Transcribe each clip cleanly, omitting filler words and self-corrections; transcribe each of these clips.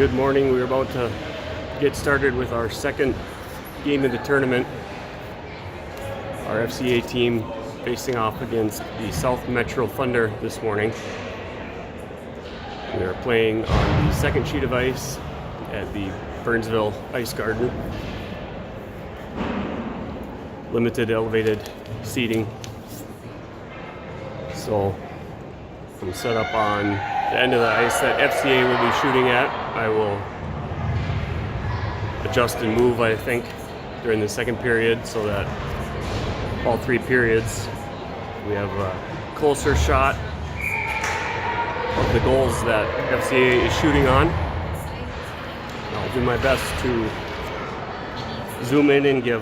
Good morning. We're about to get started with our second game of the tournament. Our FCA team facing off against the South Metro Thunder this morning. We are playing on the second sheet of ice at the Burnsville Ice Garden. Limited elevated seating. So I'm set up on the end of the ice that FCA will be shooting at. I will adjust and move, I think, during the second period so that all three periods we have a closer shot of the goals that FCA is shooting on. I'll do my best to zoom in and give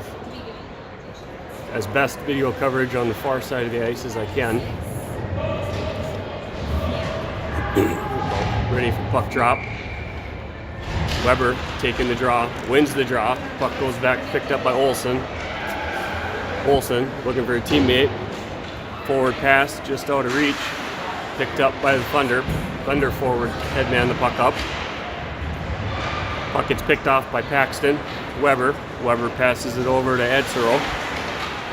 as best video coverage on the far side of the ice as I can. Ready for puck drop. Weber taking the draw, wins the draw. Puck goes back, picked up by Olsen. Olsen looking for a teammate. Forward pass just out of reach. Picked up by the Thunder. Thunder forward headman the puck up. Puck gets picked off by Paxton. Weber passes it over to Edsero.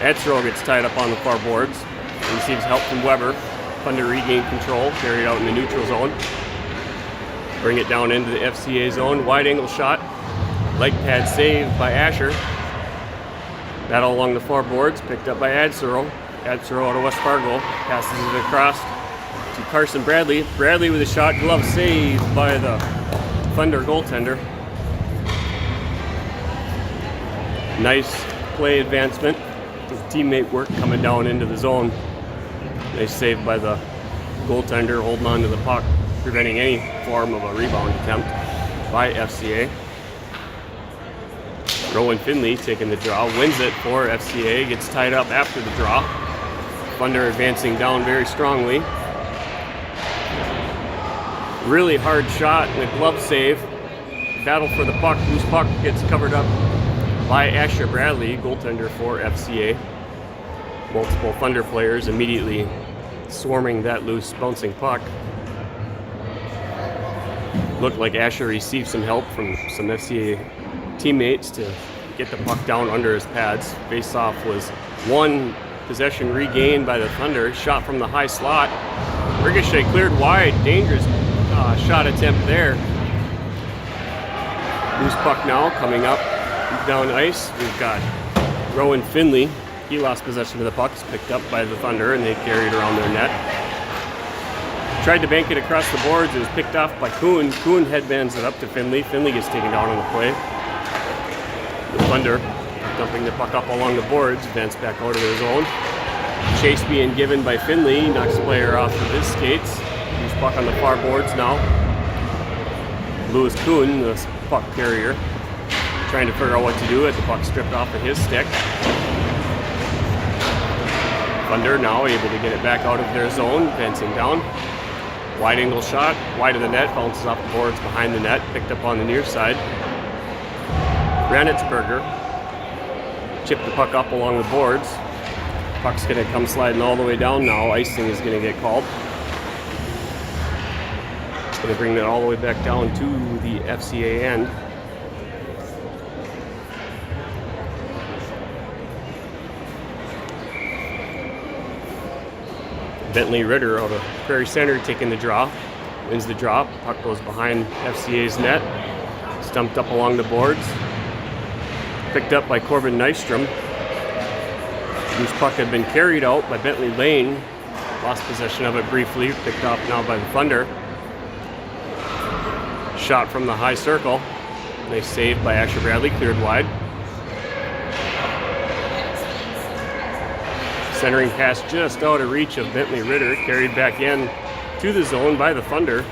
Edsero gets tied up on the far boards. Receives help from Weber. Thunder regain control, carried out in the neutral zone. Bring it down into the FCA zone. Wide angle shot. Leg pad save by Asher. Battle along the far boards, picked up by Edsero. Edsero out of West Fargo. Passes it across to Carson Bradley. Bradley with a shot, glove save by the Thunder goaltender. Nice play advancement with teammate work coming down into the zone. Nice save by the goaltender, holding on to the puck, preventing any form of a rebound attempt by FCA. Rowan Finley taking the draw, wins it for FCA, gets tied up after the draw. Thunder advancing down very strongly. Really hard shot and a glove save. Battle for the puck, loose puck gets covered up by Asher Bradley, goaltender for FCA. Multiple Thunder players immediately swarming that loose bouncing puck. Looked like Asher received some help from some FCA teammates to get the puck down under his pads. Face-off was one possession regained by the Thunder. Shot from the high slot. Ricochet cleared wide. Dangerous shot attempt there. Loose puck now coming up down ice. We've got Rowan Finley. He lost possession of the puck. It's picked up by the Thunder and they carried around their net. Tried to bank it across the boards. It was picked off by Kuhn. Kuhn headbands it up to Finley. Finley gets taken down on the play. The Thunder dumping the puck up along the boards. Advance back out of their zone. Chase being given by Finley. Knocks the player off of his skates. Loose puck on the far boards now. Lewis Kuhn, the puck carrier, trying to figure out what to do with the puck stripped off of his stick. Thunder now able to get it back out of their zone, advancing down. Wide angle shot, wide of the net, bounces off the boards behind the net, picked up on the near side. Ranitzberger chipped the puck up along the boards. Puck's going to come sliding all the way down now. Icing is going to get called. It's going to bring that all the way back down to the FCA end. Bentley Ritter out of Prairie Center taking the draw. Wins the draw. Puck goes behind FCA's net. Stumped up along the boards. Picked up by Corbin Nystrom. Whose puck had been carried out by Bentley Lane. Lost possession of it briefly. Picked up now by the Thunder. Shot from the high circle. Nice save by Asher Bradley. Cleared wide. Centering pass just out of reach of Bentley Ritter, carried back in to the zone by the Thunder.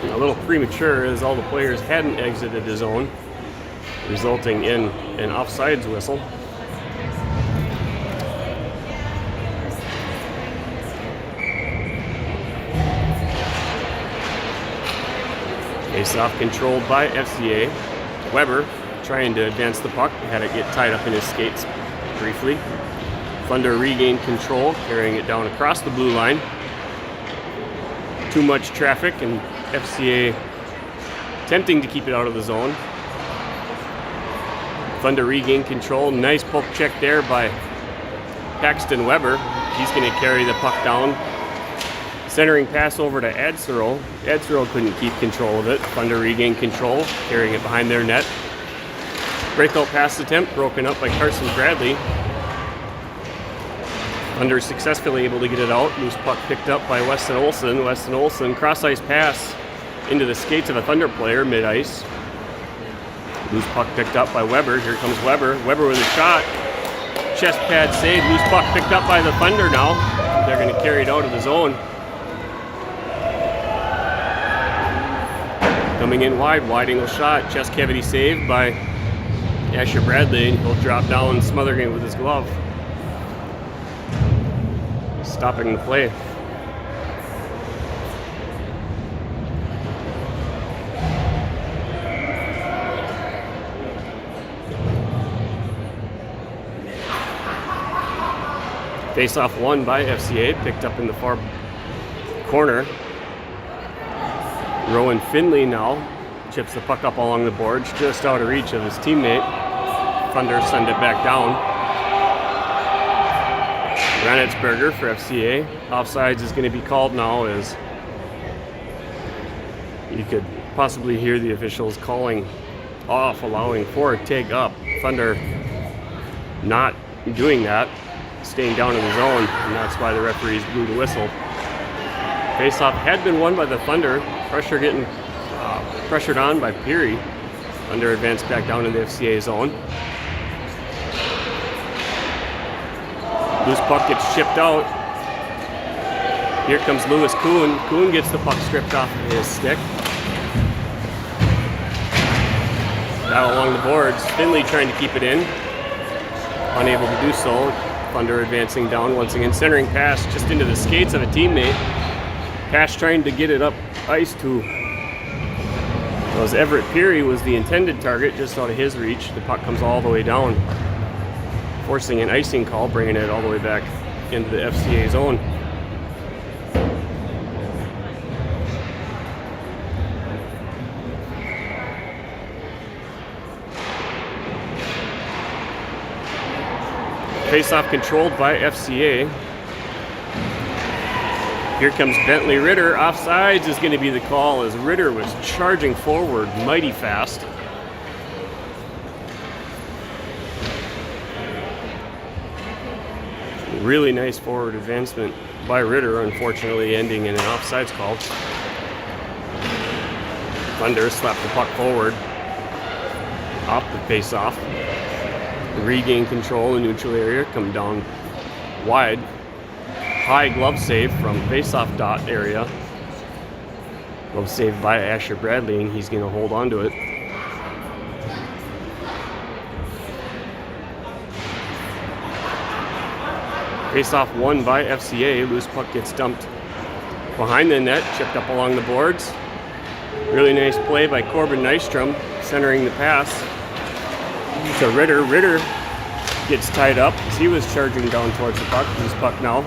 A little premature as all the players hadn't exited the zone, resulting in an offsides whistle. Face-off controlled by FCA. Weber trying to advance the puck, had it get tied up in his skates briefly. Thunder regained control, carrying it down across the blue line. Too much traffic, and FCA attempting to keep it out of the zone. Thunder regain control. Nice poke check there by Paxton Weber. He's going to carry the puck down. Centering pass over to Adsearle. Adsearle couldn't keep control of it. Thunder regain control, carrying it behind their net. Breakout pass attempt broken up by Carson Bradley. Thunder successfully able to get it out. Loose puck picked up by Weston Olsen. Weston Olsen cross-ice pass into the skates of a Thunder player mid-ice. Loose puck picked up by Weber. Here comes Weber. Weber with a shot. Chest pad save. Loose puck picked up by the Thunder now. They're going to carry it out of the zone. Coming in wide angle shot. Chest cavity saved by Asher Bradley. He'll drop down, smothering it with his glove. Stopping the play. Face-off won by FCA, picked up in the far corner. Rowan Finley now chips the puck up along the boards, just out of reach of his teammate. Thunder send it back down. Ranitsberger for FCA. Offsides is going to be called now, as you could possibly hear the officials calling off, allowing for a take up. Thunder not doing that, staying down in the zone, and that's why the referees blew the whistle. Faceoff had been won by the Thunder. Pressure getting pressured on by Peary. Thunder advanced back down in the FCA zone. Loose puck gets chipped out. Here comes Lewis Kuhn. Kuhn gets the puck stripped off of his stick. Battle along the boards. Finley trying to keep it in. Unable to do so. Thunder advancing down once again. Centering pass just into the skates of a teammate. Cash trying to get it up ice to as Everett Peary was the intended target, just out of his reach. The puck comes all the way down, forcing an icing call, bringing it all the way back into the FCA zone. Face-off controlled by FCA. Here comes Bentley Ritter. Offsides is going to be the call, as Ritter was charging forward mighty fast. Really nice forward advancement by Ritter, unfortunately ending in an offsides call. Thunder slapped the puck forward off the face-off. Regain control in neutral area, come down wide. High glove save from face-off dot area. Glove save by Asher Bradley, and he's going to hold on to it. Face-off won by FCA. Loose puck gets dumped behind the net, chipped up along the boards. Really nice play by Corbin Nystrom, centering the pass to Ritter. Ritter gets tied up as he was charging down towards the puck. Loose puck now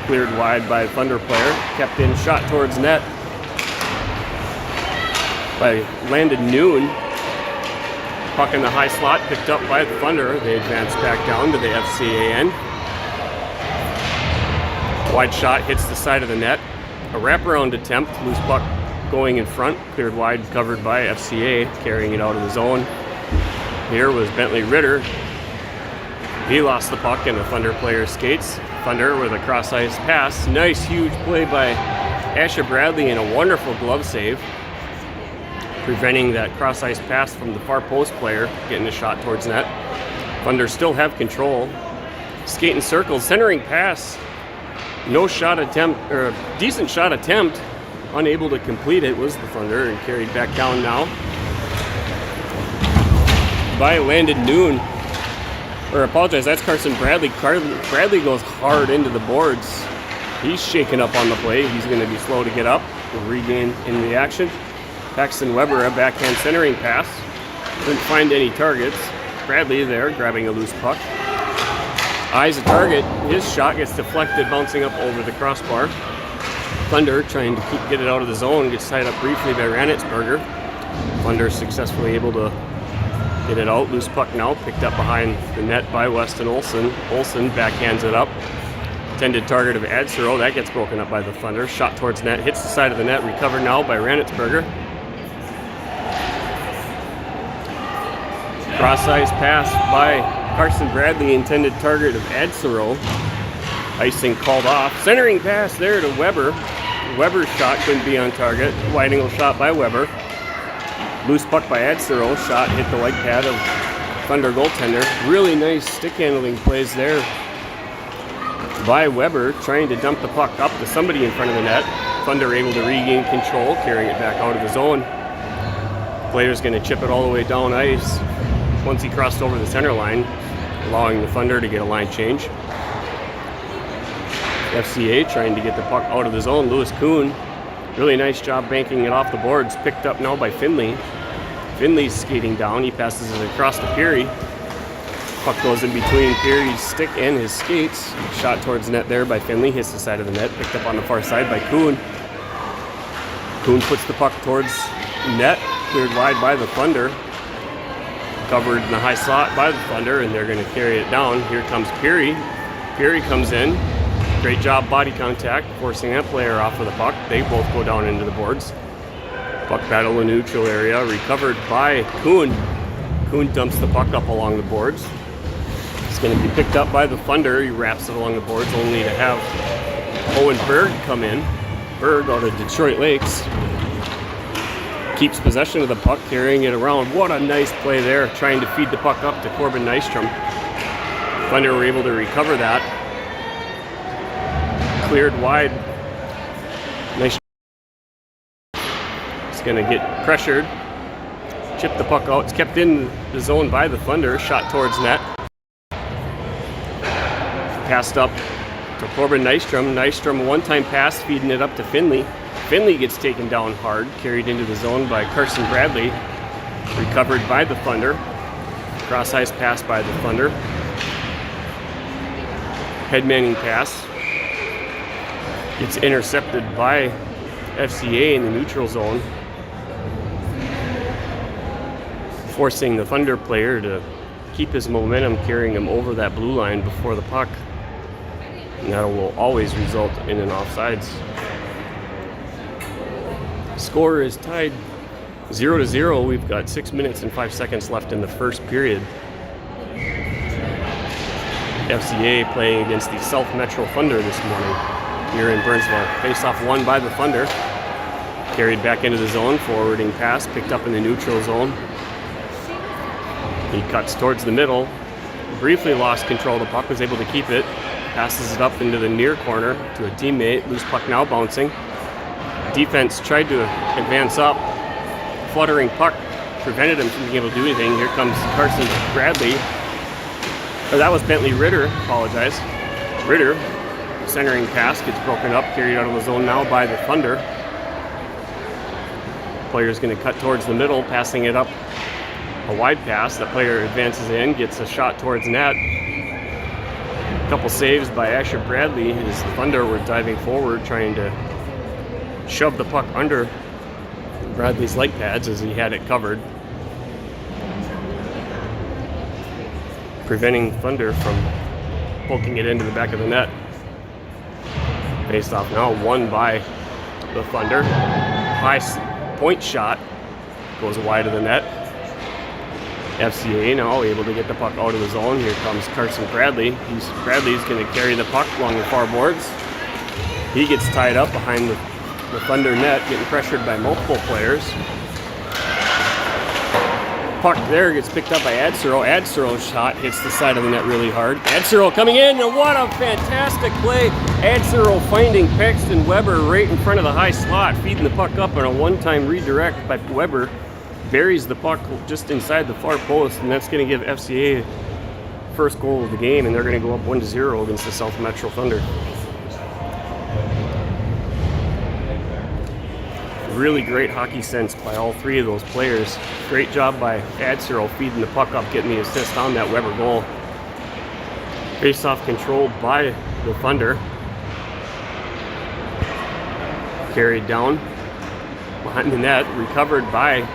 cleared wide by a Thunder player, kept in, shot towards net by Landon Noon. Puck in the high slot, picked up by the Thunder. They advance back down to the FCA end. Wide shot hits the side of the net. A wraparound attempt, loose puck going in front, cleared wide, covered by FCA, carrying it out of the zone. Here was Bentley Ritter. He lost the puck and the Thunder player skates. Thunder with a cross-ice pass. Nice, huge play by Asher Bradley and a wonderful glove save, preventing that cross-ice pass from the far post player getting a shot towards net. Thunder still have control. Skate in circles, centering pass. No shot attempt, or a decent shot attempt. Unable to complete it was the Thunder, and carried back down now by Landon Noon. Or apologize, that's Carson Bradley. Bradley goes hard into the boards. He's shaken up on the play. He's going to be slow to get up. We'll regain in the action. Paxton Weber, a backhand centering pass. Didn't find any targets. Bradley there, grabbing a loose puck. Eyes a target. His shot gets deflected, bouncing up over the crossbar. Thunder trying to get it out of the zone. Gets tied up briefly by Ranitsberger. Thunder successfully able to get it out. Loose puck now, picked up behind the net by Weston Olson. Olson backhands it up. Intended target of Adsero. That gets broken up by the Thunder. Shot towards net, hits the side of the net, recovered now by Ranitsberger. Cross-ice pass by Carson Bradley, intended target of Adsero. Icing called off. Centering pass there to Weber. Weber's shot couldn't be on target. Wide angle shot by Weber. Loose puck by Adsero. Shot hit the leg pad of Thunder goaltender. Really nice stick handling plays there by Weber, trying to dump the puck up to somebody in front of the net. Thunder able to regain control, carrying it back out of the zone. Player's going to chip it all the way down ice once he crossed over the center line, allowing the Thunder to get a line change. FCA trying to get the puck out of the zone. Lewis Kuhn, really nice job banking it off the boards. Picked up now by Finley. Finley's skating down. He passes it across to Peary. Puck goes in between Peary's stick and his skates. Shot towards net there by Finley. Hits the side of the net. Picked up on the far side by Kuhn. Kuhn puts the puck towards net. Cleared wide by the Thunder. Covered in the high slot by the Thunder, and they're going to carry it down. Here comes Peary. Peary comes in. Great job body contact, forcing that player off of the puck. They both go down into the boards. Puck battle in the neutral area. Recovered by Kuhn. Kuhn dumps the puck up along the boards. It's going to be picked up by the Thunder. He wraps it along the boards, only to have Owen Berg come in. Berg out of Detroit Lakes. Keeps possession of the puck, carrying it around. What a nice play there, trying to feed the puck up to Corbin Nystrom. Thunder were able to recover that. Cleared wide. Nystrom is going to get pressured. Chip the puck out. It's kept in the zone by the Thunder. Shot towards net. Passed up to Corbin Nystrom. Nystrom, a one-time pass, feeding it up to Finley. Finley gets taken down hard, carried into the zone by Carson Bradley. Recovered by the Thunder. Cross-ice pass by the Thunder. Head-manning pass. Gets intercepted by FCA in the neutral zone, forcing the Thunder player to keep his momentum, carrying him over that blue line before the puck. And that will always result in an offsides. Score is tied 0-0. We've got 6 minutes and 5 seconds left in the first period. FCA playing against the South Metro Thunder this morning here in Burnsville. Face-off won by the Thunder. Carried back into the zone, forwarding pass, picked up in the neutral zone. He cuts towards the middle. Briefly lost control of the puck, was able to keep it. Passes it up into the near corner to a teammate. Loose puck now bouncing. Defense tried to advance up. Fluttering puck prevented him from being able to do anything. Here comes Carson Bradley. Oh, that was Bentley Ritter, apologize. Ritter, centering pass, gets broken up, carried out of the zone now by the Thunder. Player's going to cut towards the middle, passing it up. A wide pass. The player advances in, gets a shot towards net. A couple saves by Asher Bradley as the Thunder were diving forward, trying to shove the puck under Bradley's leg pads as he had it covered, preventing Thunder from poking it into the back of the net. Faced off now, won by the Thunder. High point shot goes wide of the net. FCA now able to get the puck out of the zone. Here comes Carson Bradley. Bradley's going to carry the puck along the far boards. He gets tied up behind the Thunder net, getting pressured by multiple players. Puck there gets picked up by Adsero. Adsero's shot hits the side of the net really hard. Adsero coming in, and what a fantastic play. Adsero finding Paxton Weber right in front of the high slot, feeding the puck up on a one-time redirect by Weber. Buries the puck just inside the far post, and that's going to give FCA first goal of the game, and they're going to go up 1-0 against the South Metro Thunder. Really great hockey sense by all three of those players. Great job by Adsero feeding the puck up, getting the assist on that Weber goal. Face-off controlled by the Thunder. Carried down behind the net, recovered by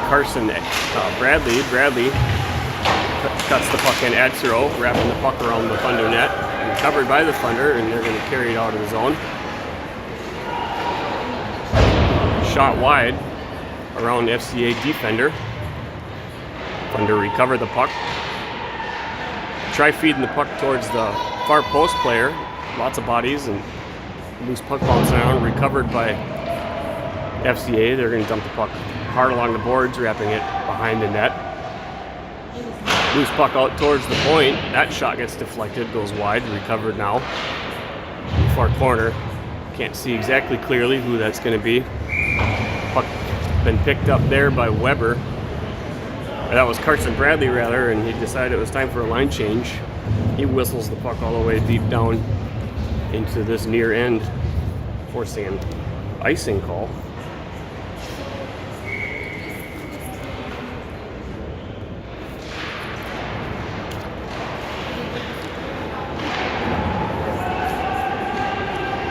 Carson Bradley. Bradley cuts the puck in at zero, wrapping the puck around the Thunder net. Recovered by the Thunder, and they're going to carry it out of the zone. Shot wide around FCA defender. Thunder recover the puck. Try feeding the puck towards the far post player. Lots of bodies and loose puck bouncing around. Recovered by FCA. They're going to dump the puck hard along the boards, wrapping it behind the net. Loose puck out towards the point. That shot gets deflected, goes wide. Recovered now. Far corner. Can't see exactly clearly who that's going to be. Puck been picked up there by Weber. That was Carson Bradley rather, and he decided it was time for a line change. He whistles the puck all the way deep down into this near end, forcing an icing call.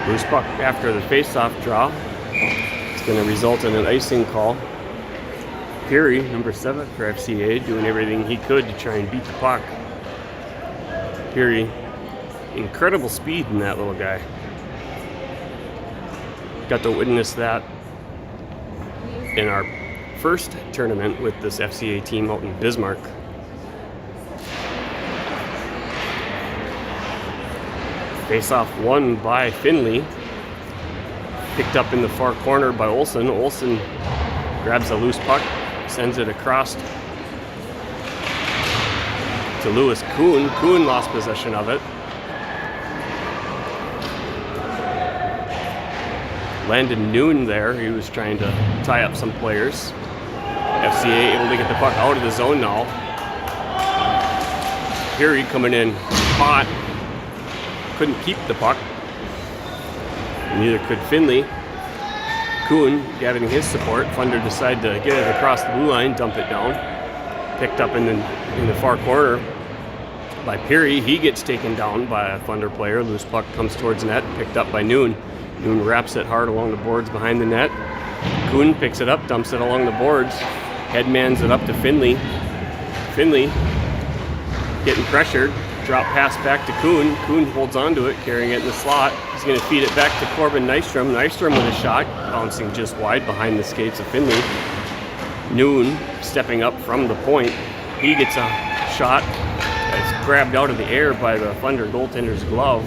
Loose puck after the face-off draw. It's going to result in an icing call. Peary, number 7 for FCA, doing everything he could to try and beat the puck. Peary, incredible speed in that little guy. Got to witness that in our first tournament with this FCA team out in Bismarck. Face-off won by Finley. Picked up in the far corner by Olsen. Olsen grabs a loose puck, sends it across to Lewis Kuhn. Kuhn lost possession of it. Landon Noon there. He was trying to tie up some players. FCA able to get the puck out of the zone now. Peary coming in hot. Couldn't keep the puck. Neither could Finley. Kuhn gathering his support. Thunder decide to get it across the blue line, dump it down. Picked up in the far corner by Peary. He gets taken down by a Thunder player. Loose puck comes towards net, picked up by Noon. Noon wraps it hard along the boards behind the net. Kuhn picks it up, dumps it along the boards. Headmans it up to Finley. Finley getting pressured. Drop pass back to Kuhn. Kuhn holds onto it, carrying it in the slot. He's going to feed it back to Corbin Nystrom. Nystrom with a shot, bouncing just wide behind the skates of Finley. Noon stepping up from the point. He gets a shot that's grabbed out of the air by the Thunder goaltender's glove.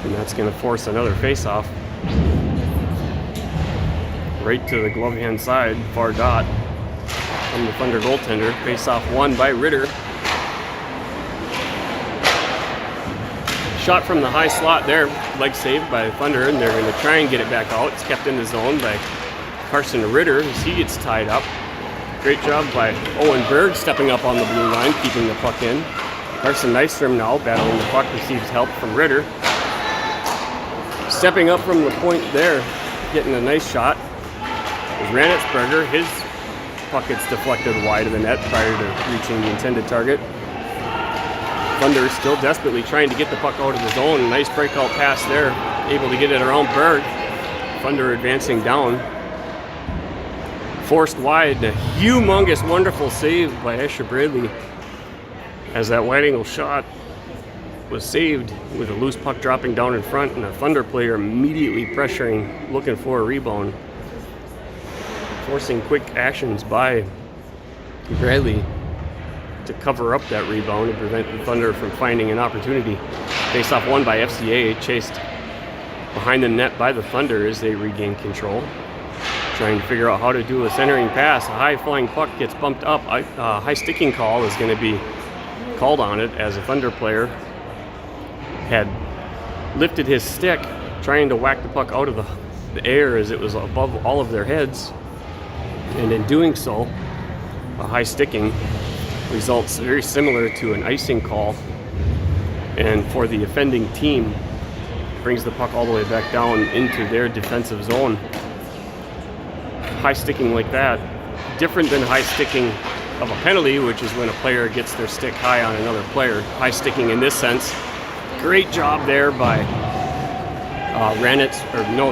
And that's going to force another face-off. Right to the glove hand side, far dot. From the Thunder goaltender. Face-off won by Ritter. Shot from the high slot there. Leg saved by the Thunder, and they're going to try and get it back out. It's kept in the zone by Carson Ritter as he gets tied up. Great job by Owen Berg stepping up on the blue line, keeping the puck in. Carson Nystrom now battling the puck, receives help from Ritter. Stepping up from the point there, getting a nice shot. Is Ranitsberger. His puck gets deflected wide of the net prior to reaching the intended target. Thunder still desperately trying to get the puck out of the zone. Nice breakout pass there, able to get it around Berg. Thunder advancing down. Forced wide, a humongous, wonderful save by Asher Bradley as that wide angle shot was saved with a loose puck dropping down in front and a Thunder player immediately pressuring, looking for a rebound. Forcing quick actions by Bradley to cover up that rebound and prevent the Thunder from finding an opportunity. Face-off won by FCA, chased behind the net by the Thunder as they regain control. Trying to figure out how to do a centering pass. A high-flying puck gets bumped up. A high sticking call is going to be called on it as a Thunder player had lifted his stick trying to whack the puck out of the air as it was above all of their heads. And in doing so, a high sticking results very similar to an icing call. And for the offending team, brings the puck all the way back down into their defensive zone. High sticking like that, different than high sticking of a penalty, which is when a player gets their stick high on another player. High sticking in this sense, great job there by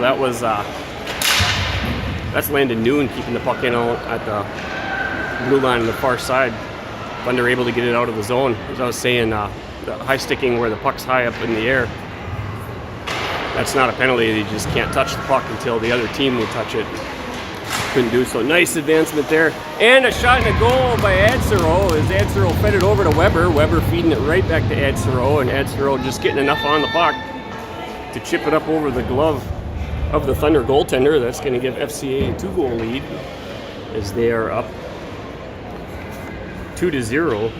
that was That's Landon Noon keeping the puck in at the blue line on the far side. Thunder able to get it out of the zone. As I was saying, the high sticking where the puck's high up in the air, that's not a penalty. You just can't touch the puck until the other team will touch it. Couldn't do so. Nice advancement there. And a shot and a goal by Adsero as Adsero fed it over to Weber. Weber feeding it right back to Adsero, and Adsero just getting enough on the puck to chip it up over the glove of the Thunder goaltender. That's going to give FCA a 2-goal lead as they are up 2-0.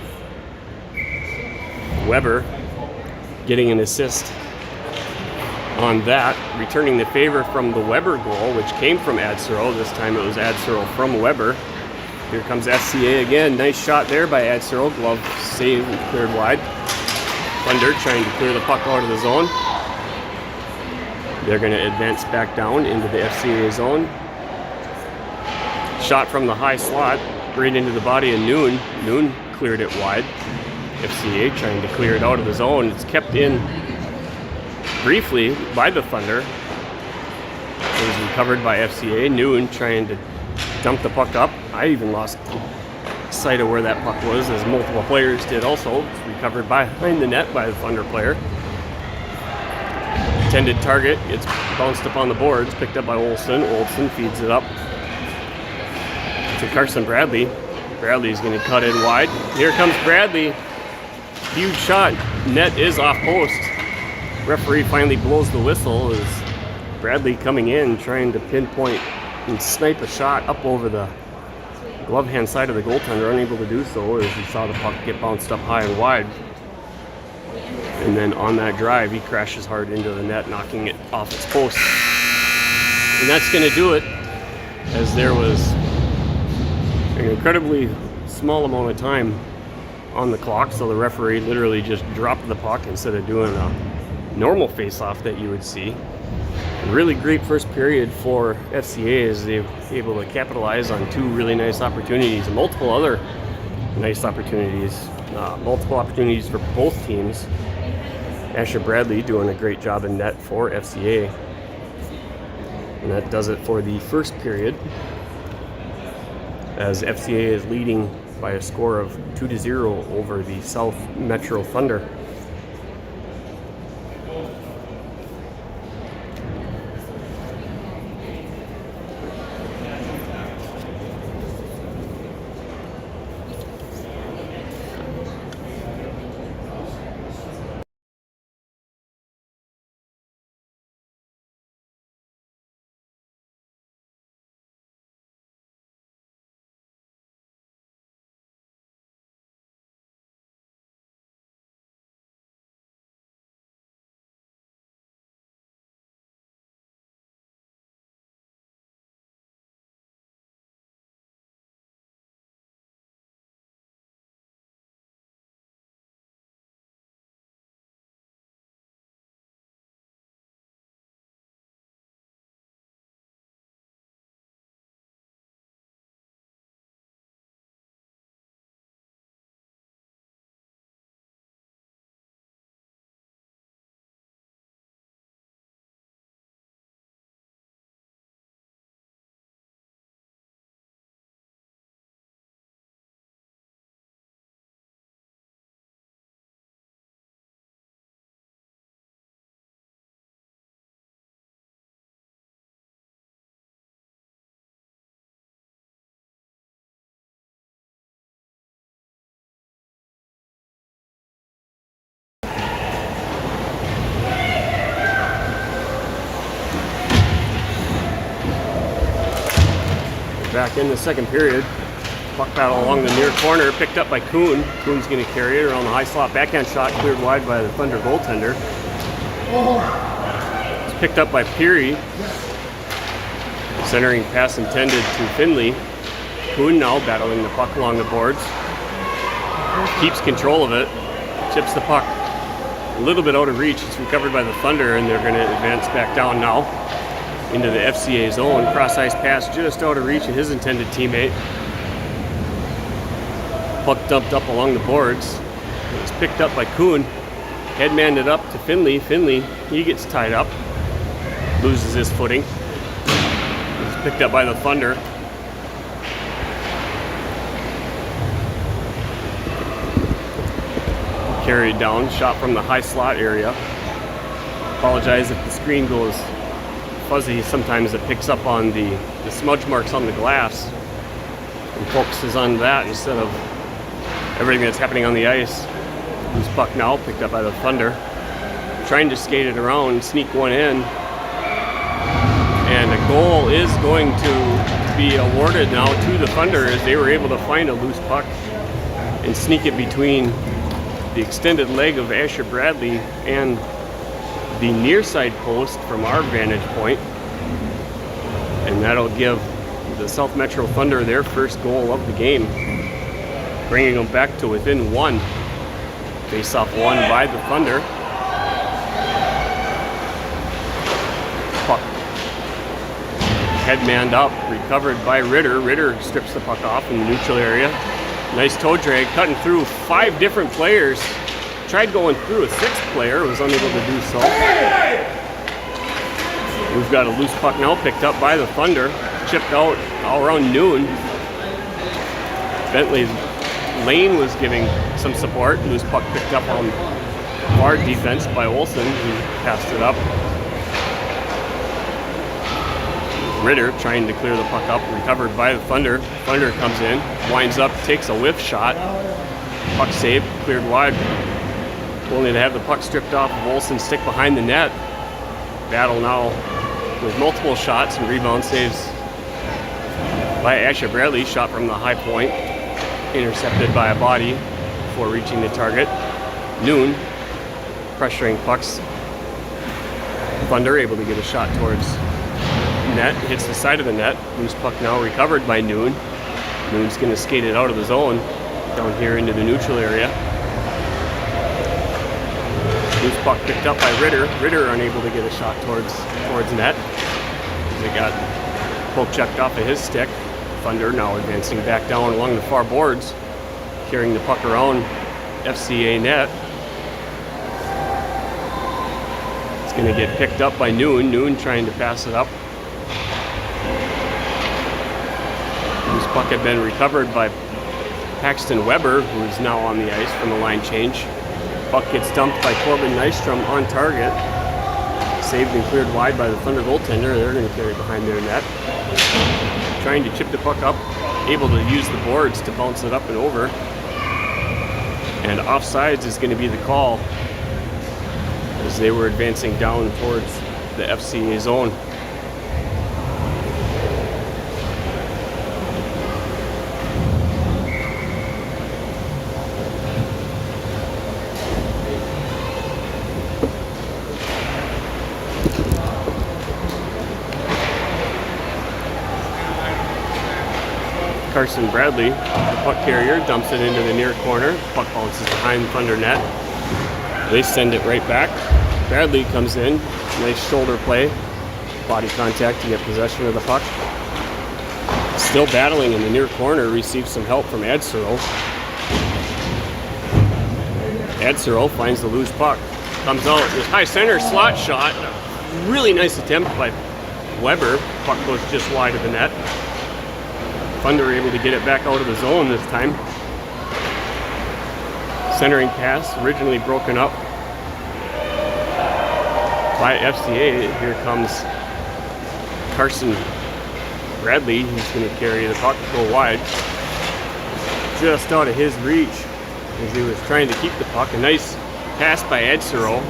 Weber getting an assist on that, returning the favor from the Weber goal, which came from Adsero. This time it was Adsero from Weber. Here comes FCA again. Nice shot there by Adsero. Glove saved and cleared wide. Thunder trying to clear the puck out of the zone. They're going to advance back down into the FCA zone. Shot from the high slot right into the body of Noon. Noon cleared it wide. FCA trying to clear it out of the zone. It's kept in briefly by the Thunder. It was recovered by FCA. Noon trying to dump the puck up. I even lost sight of where that puck was, as multiple players did also. It's recovered behind the net by the Thunder player. Intended target, it's bounced up on the boards, picked up by Olsen. Olsen feeds it up to Carson Bradley. Bradley's going to cut in wide. Here comes Bradley. Huge shot. Net is off post. Referee finally blows the whistle as Bradley coming in, trying to pinpoint and snipe a shot up over the glove hand side of the goaltender, unable to do so as he saw the puck get bounced up high and wide. And then on that drive, he crashes hard into the net, knocking it off its post. And that's going to do it, as there was an incredibly small amount of time on the clock, so the referee literally just dropped the puck instead of doing a normal face-off that you would see. Really great first period for FCA as they were able to capitalize on 2 really nice opportunities and multiple other nice opportunities. Multiple opportunities for both teams. Asher Bradley doing a great job in net for FCA. And that does it for the first period, as FCA is leading by a score of 2-0 over the South Metro Thunder. Back in the second period. Puck battle along the near corner, picked up by Kuhn. Kuhn's going to carry it around the high slot. Backhand shot cleared wide by the Thunder goaltender. It's picked up by Peary. Centering pass intended to Finley. Kuhn now battling the puck along the boards. Keeps control of it. Chips the puck a little bit out of reach. It's recovered by the Thunder, and they're going to advance back down now into the FCA zone. Cross-ice pass just out of reach of his intended teammate. Puck dumped up along the boards. It's picked up by Kuhn. Headmanned it up to Finley. Finley, he gets tied up. Loses his footing. He's picked up by the Thunder. Carried down, shot from the high slot area. Apologize if the screen goes fuzzy. Sometimes it picks up on the smudge marks on the glass and focuses on that instead of everything that's happening on the ice. Loose puck now, picked up by the Thunder. Trying to skate it around, sneak one in. And a goal is going to be awarded now to the Thunder as they were able to find a loose puck and sneak it between the extended leg of Asher Bradley and the near side post from our vantage point. And that'll give the South Metro Thunder their first goal of the game, bringing them back to within one. Face-off won by the Thunder. Puck headmanned up, recovered by Ritter. Ritter strips the puck off in the neutral area. Nice toe drag, cutting through 5 different players. Tried going through a 6th player, was unable to do so. We've got a loose puck now, picked up by the Thunder. Chipped out all around noon. Bentley Lane was giving some support. Loose puck picked up on hard defense by Olsen, who passed it up. Ritter trying to clear the puck up, recovered by the Thunder. Thunder comes in, winds up, takes a whiff shot. Puck saved, cleared wide. Only to have the puck stripped off of Olsen, stick behind the net. Battle now with multiple shots and rebound saves by Asher Bradley. Shot from the high point, intercepted by a body before reaching the target. Noon pressuring pucks. Thunder able to get a shot towards net, hits the side of the net. Loose puck now recovered by Noon. Noon's going to skate it out of the zone down here into the neutral area. Loose puck picked up by Ritter. Ritter unable to get a shot towards net. They got poke checked off of his stick. Thunder now advancing back down along the far boards, carrying the puck around FCA net. It's going to get picked up by Noon. Noon trying to pass it up. Loose puck had been recovered by Paxton Weber, who is now on the ice from the line change. Puck gets dumped by Corbin Nystrom on target. Saved and cleared wide by the Thunder goaltender. They're going to carry it behind their net. Trying to chip the puck up, able to use the boards to bounce it up and over. And offsides is going to be the call as they were advancing down towards the FCA zone. Carson Bradley, the puck carrier, dumps it into the near corner. Puck bounces behind the Thunder net. They send it right back. Bradley comes in. Nice shoulder play. Body contact to get possession of the puck. Still battling in the near corner. Receives some help from Adsero. Adsero finds the loose puck. Comes out with high center slot shot. Really nice attempt by Weber. Puck goes just wide of the net. Thunder able to get it back out of the zone this time. Centering pass, originally broken up by FCA. Here comes Carson Bradley. He's going to carry the puck, go wide. Just out of his reach as he was trying to keep the puck. A nice pass by Adsero.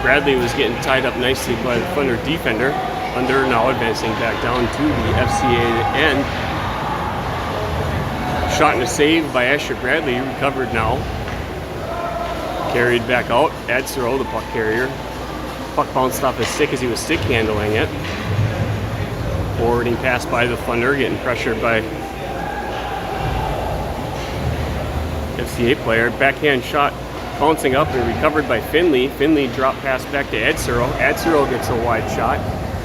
Bradley was getting tied up nicely by the Thunder defender. Thunder now advancing back down to the FCA end. Shot and a save by Asher Bradley, recovered now. Carried back out. Adsero, the puck carrier. Puck bounced off his stick as he was stick handling it. Forwarding pass by the Thunder, getting pressured by FCA player. Backhand shot bouncing up and recovered by Finley. Finley drop pass back to Adsero. Adsero gets a wide shot.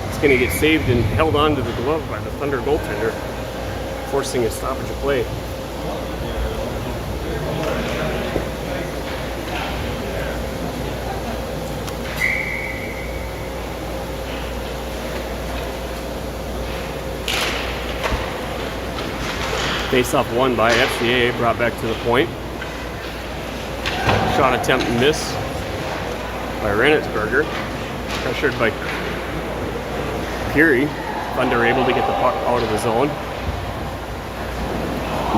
It's going to get saved and held onto the glove by the Thunder goaltender, forcing a stoppage of play. Face-off won by FCA, brought back to the point. Shot attempt miss by Renitsberger. Pressured by Curie. Thunder able to get the puck out of the zone.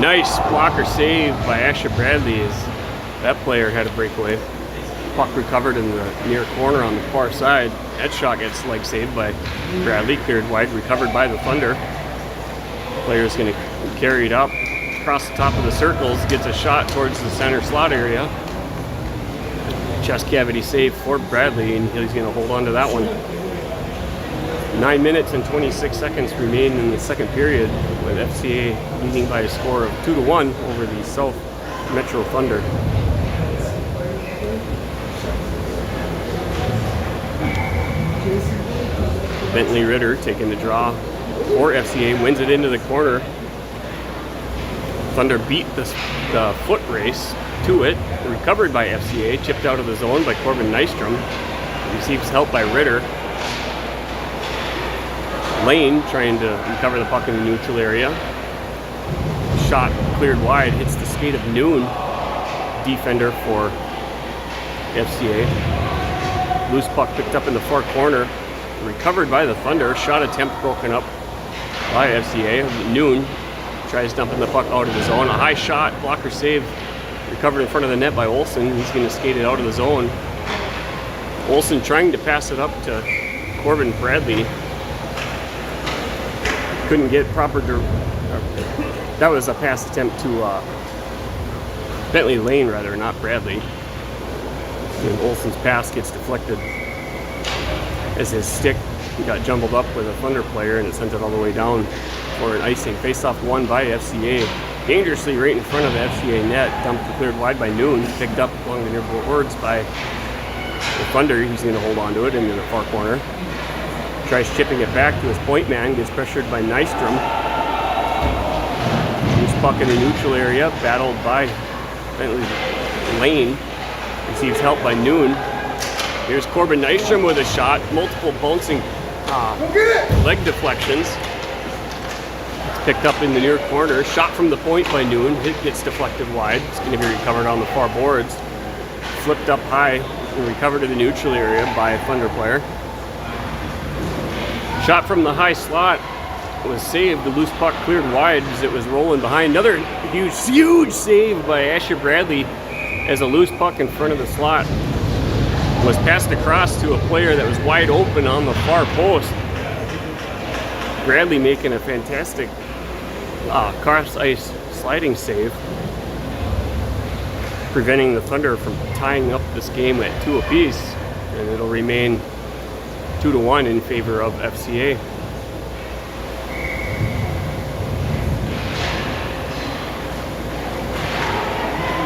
Nice blocker save by Asher Bradley as that player had a breakaway. Puck recovered in the near corner on the far side. That shot gets leg saved by Bradley, cleared wide, recovered by the Thunder. Player's going to carry it up across the top of the circles, gets a shot towards the center slot area. Chest cavity save for Bradley, and he's going to hold on to that one. 9 minutes and 26 seconds remain in the second period, with FCA leading by a score of 2-1 over the South Metro Thunder. Bentley Ritter taking the draw for FCA, wins it into the corner. Thunder beat the foot race to it, recovered by FCA, chipped out of the zone by Corbin Nystrom. Receives help by Ritter. Lane trying to recover the puck in the neutral area. Shot cleared wide, hits the skate of Noon, defender for FCA. Loose puck picked up in the far corner, recovered by the Thunder. Shot attempt broken up by FCA. Noon tries dumping the puck out of the zone. A high shot, blocker save, recovered in front of the net by Olsen. He's going to skate it out of the zone. Olsen trying to pass it up to Corbin Bradley. Couldn't get proper. That was a pass attempt to Bentley Lane, rather, not Bradley. And Olsen's pass gets deflected as his stick got jumbled up with a Thunder player, and it sent it all the way down for an icing. Face-off won by FCA. Dangerously right in front of the FCA net. Dumped cleared wide by Noon. Picked up along the near boards by the Thunder. He's going to hold on to it into the far corner. Tries chipping it back to his point man. Gets pressured by Nystrom. Loose puck in the neutral area. Battled by Bentley Lane. Receives help by Noon. Here's Corbin Nystrom with a shot. Multiple bouncing leg deflections. It's picked up in the near corner. Shot from the point by Noon. Hit gets deflected wide. It's going to be recovered on the far boards. Flipped up high and recovered in the neutral area by a Thunder player. Shot from the high slot was saved. The loose puck cleared wide as it was rolling behind. Another huge save by Asher Bradley as a loose puck in front of the slot was passed across to a player that was wide open on the far post. Bradley making a fantastic cross ice sliding save, preventing the Thunder from tying up this game at 2 apiece, and it'll remain 2-1 in favor of FCA.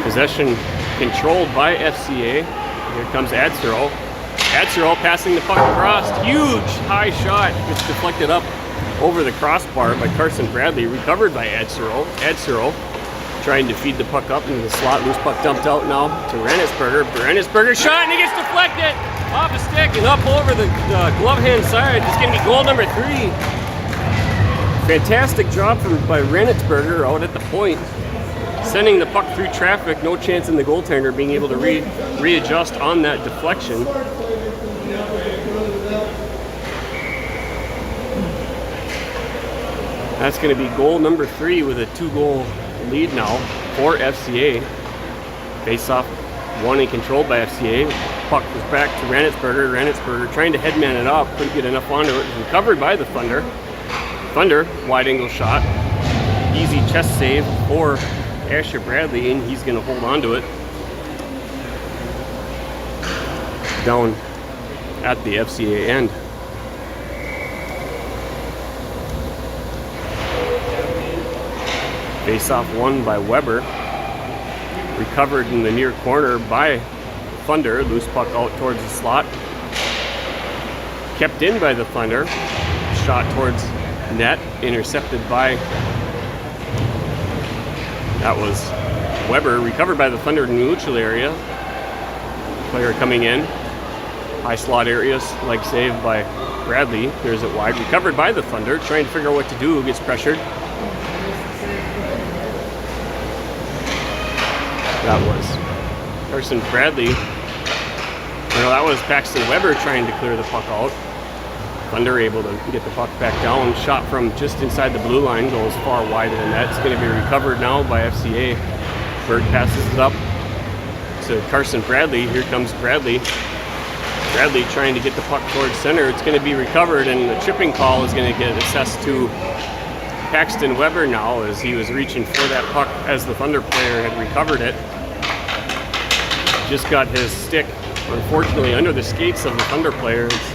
Possession controlled by FCA. Here comes Adserow. Adserow passing the puck across. Huge high shot. Gets deflected up over the crossbar by Carson Bradley. Recovered by Adserow. Adserow trying to feed the puck up into the slot. Loose puck dumped out now to Renitsberger. Renitsberger shot, and he gets deflected off the stick and up over the glove hand side. It's going to be goal number 3. Fantastic job by Renitsberger out at the point, sending the puck through traffic. No chance in the goaltender being able to readjust on that deflection. That's going to be goal number 3 with a 2-goal lead now for FCA. Face-off won and controlled by FCA. Puck was back to Renitsberger. Renitsberger trying to headman it up, couldn't get enough onto it. Recovered by the Thunder. Thunder, wide angle shot. Easy chest save for Asher Bradley, and he's going to hold on to it. Down at the FCA end. Face-off won by Weber. Recovered in the near corner by Thunder. Loose puck out towards the slot. Kept in by the Thunder. Shot towards net. Intercepted by... That was Weber. Recovered by the Thunder in the neutral area. Player coming in. High slot areas. Leg saved by Bradley. Clears it wide. Recovered by the Thunder. Trying to figure out what to do. Gets pressured. That was Carson Bradley. No, that was Paxton Weber trying to clear the puck out. Thunder able to get the puck back down. Shot from just inside the blue line, goes far wide of the net. It's going to be recovered now by FCA. Berg passes it up to Carson Bradley. Here comes Bradley. Bradley trying to get the puck towards center. It's going to be recovered, and the tripping call is going to get assessed to Paxton Weber now, as he was reaching for that puck as the Thunder player had recovered it. Just got his stick, unfortunately, under the skates of the Thunder player. It's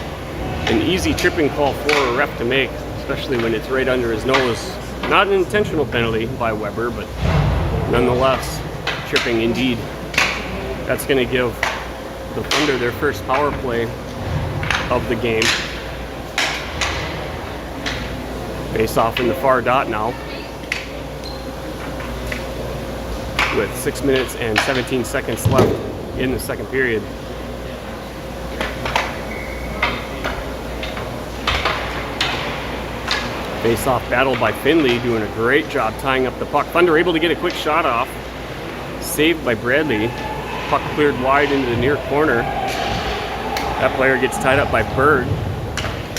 an easy tripping call for a ref to make, especially when it's right under his nose. Not an intentional penalty by Weber, but nonetheless, tripping indeed. That's going to give the Thunder their first power play of the game. Face off in the far dot now, with 6 minutes and 17 seconds left in the second period. Face-off battle by Finley, doing a great job tying up the puck. Thunder able to get a quick shot off. Saved by Bradley. Puck cleared wide into the near corner. That player gets tied up by Berg.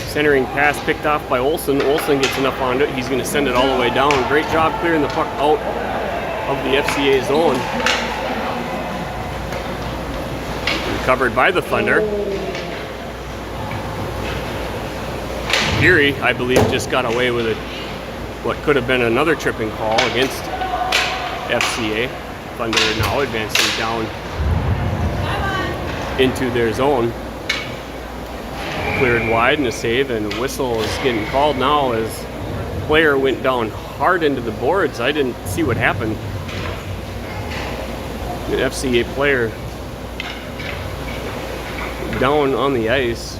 Centering pass picked off by Olsen. Olsen gets enough onto it. He's going to send it all the way down. Great job clearing the puck out of the FCA zone. Recovered by the Thunder. Geary, I believe, just got away with it. What could have been another tripping call against FCA. Thunder now advancing down into their zone. Cleared wide and a save, and whistle is getting called now as player went down hard into the boards. I didn't see what happened. An FCA player down on the ice.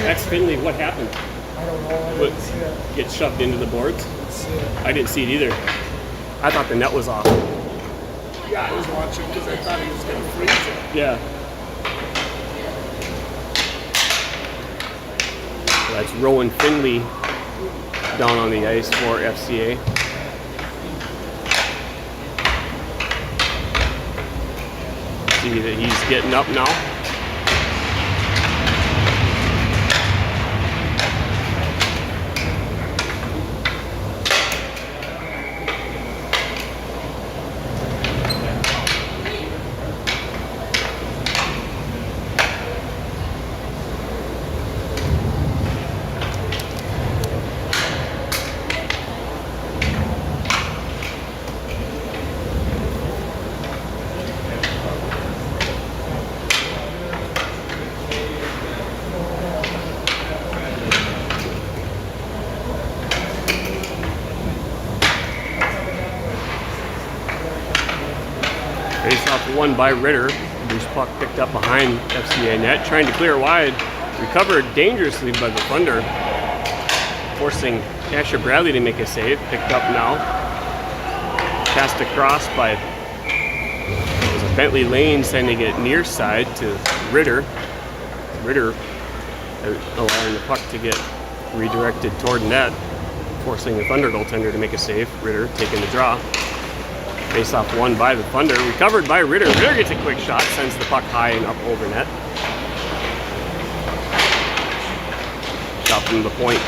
Ex Finley, what happened? I don't know. I didn't see it. Get shoved into the boards? I I didn't see it either. I thought the net was off. Yeah, I was watching because I thought he was going to freeze it. Yeah. That's Rowan Finley down on the ice for FCA. See that he's getting up now. Face-off won by Ritter. Loose puck picked up behind FCA net, trying to clear wide. Recovered dangerously by the Thunder, forcing Asher Bradley to make a save. Picked up now. Passed across by it was a Bentley Lane, sending it near side to Ritter. Ritter allowing the puck to get redirected toward net, forcing the Thunder goaltender to make a save. Ritter taking the draw. Face-off won by the Thunder, recovered by Ritter. Ritter gets a quick shot, sends the puck high and up over net. Shot from the point.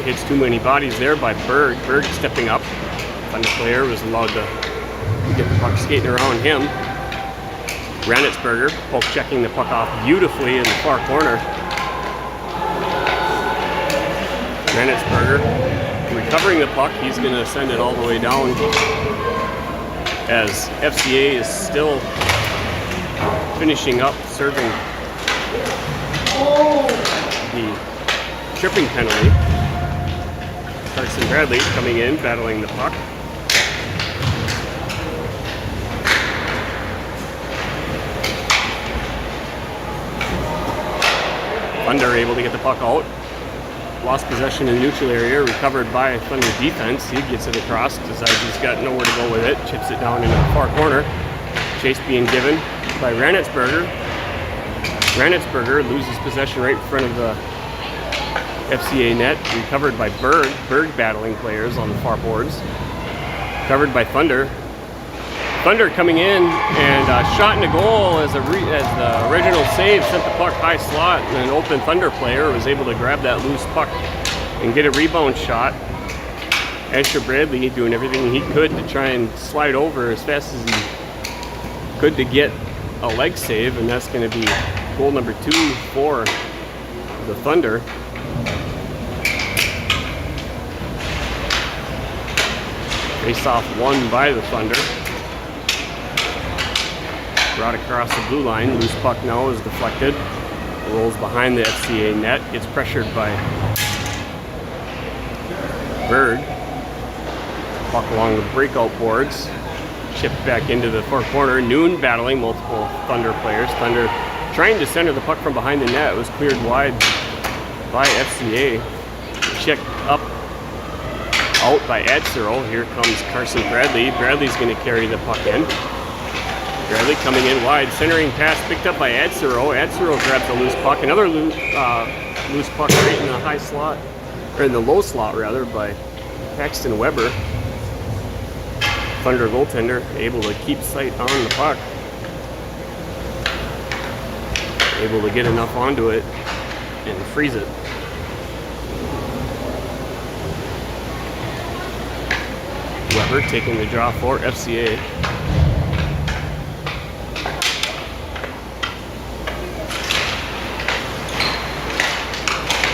Hits too many bodies there by Berg. Berg stepping up. Thunder player was allowed to get the puck skating around him. Granitzberger poke checking the puck off beautifully in the far corner. Granitzberger recovering the puck. He's going to send it all the way down, as FCA is still finishing up serving the tripping penalty. Carson Bradley coming in, battling the puck. Thunder able to get the puck out. Lost possession in the neutral area, recovered by Thunder defense. He gets it across. Decides he's got nowhere to go with it. Chips it down into the far corner. Chase being given by Granitzberger. Granitzberger loses possession right in front of the FCA net, recovered by Berg. Berg battling players on the far boards. Covered by Thunder. Thunder coming in and shot in a goal as the original save, sent the puck high slot, and an open Thunder player was able to grab that loose puck and get a rebound shot. Asher Bradley doing everything he could to try and slide over as fast as he could to get a leg save, and that's going to be goal number 2 for the Thunder. Face-off won by the Thunder. Brought across the blue line. Loose puck now is deflected. Rolls behind the FCA net. Gets pressured by Berg. Puck along the breakout boards. Chipped back into the far corner. Noon battling multiple Thunder players. Thunder trying to center the puck from behind the net. It was cleared wide by FCA. Checked up out by Adsero. Here comes Carson Bradley. Bradley's going to carry the puck in. Bradley coming in wide, centering pass picked up by Adsero. Adsero grabs a loose puck. Another loose puck right in the high slot, or in the low slot rather, by Paxton Weber. Thunder goaltender able to keep sight on the puck. Able to get enough onto it and freeze it. Weber taking the draw for FCA.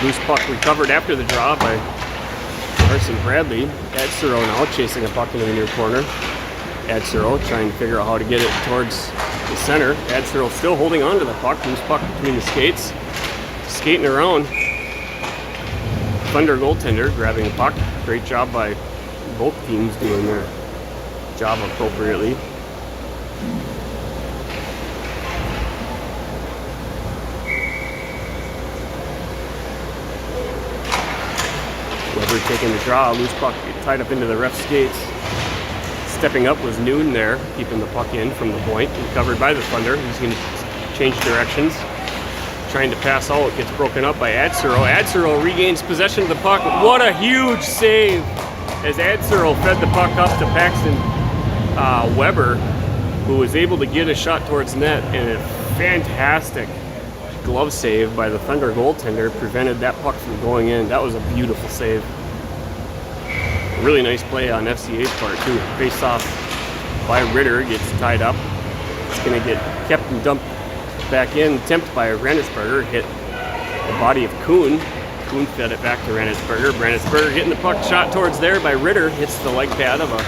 Loose puck recovered after the draw by Carson Bradley. Adsero now chasing a puck into the near corner. Adsero trying to figure out how to get it towards the center. Adsero still holding on to the puck. Loose puck between the skates. Skating around. Thunder goaltender grabbing the puck. Great job by both teams doing their job appropriately. Weber taking the draw, loose puck tied up into the ref skates. Stepping up was Noon there, keeping the puck in from the point. Recovered by the Thunder. He's going to change directions. Trying to pass out, gets broken up by Adsero. Adsero regains possession of the puck. What a huge save as Adsero fed the puck up to Paxton Weber, who was able to get a shot towards net, and a fantastic glove save by the Thunder goaltender prevented that puck from going in. That was a beautiful save. Really nice play on FCA's part too. Face off by Ritter, gets tied up. It's going to get kept and dumped back in. Attempt by Rennisberger, hit the body of Kuhn. Kuhn fed it back to Rennisberger. Rennisberger getting the puck shot towards there by Ritter. Hits the leg pad of a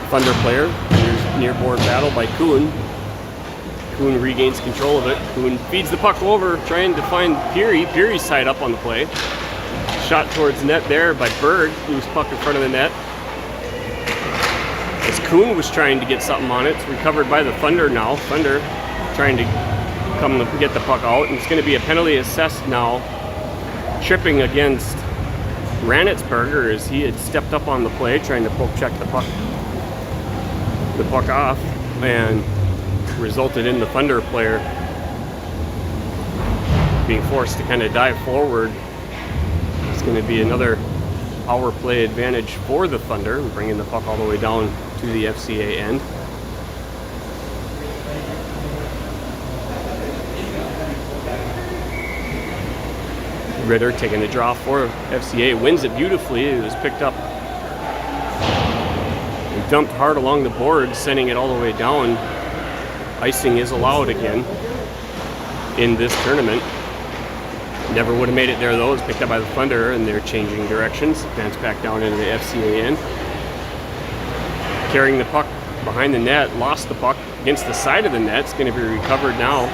Thunder player. There's near board battle by Kuhn. Kuhn regains control of it. Kuhn feeds the puck over, trying to find Peary. Peary's tied up on the play. Shot towards net there by Berg. Loose puck in front of the net. As Kuhn was trying to get something on it, it's recovered by the Thunder now. Thunder trying to come to get the puck out, and it's going to be a penalty assessed now. Tripping against Ranitsberger as he had stepped up on the play, trying to poke check the puck off, and resulted in the Thunder player being forced to kind of dive forward. It's going to be another power play advantage for the Thunder, bringing the puck all the way down to the FCA end. Ritter taking the draw for FCA, wins it beautifully. It was picked up and dumped hard along the board, sending it all the way down. Icing is allowed again in this tournament. Never would have made it there though. It was picked up by the Thunder, and they're changing directions. Advance back down into the FCA end. Carrying the puck behind the net, lost the puck against the side of the net. It's going to be recovered now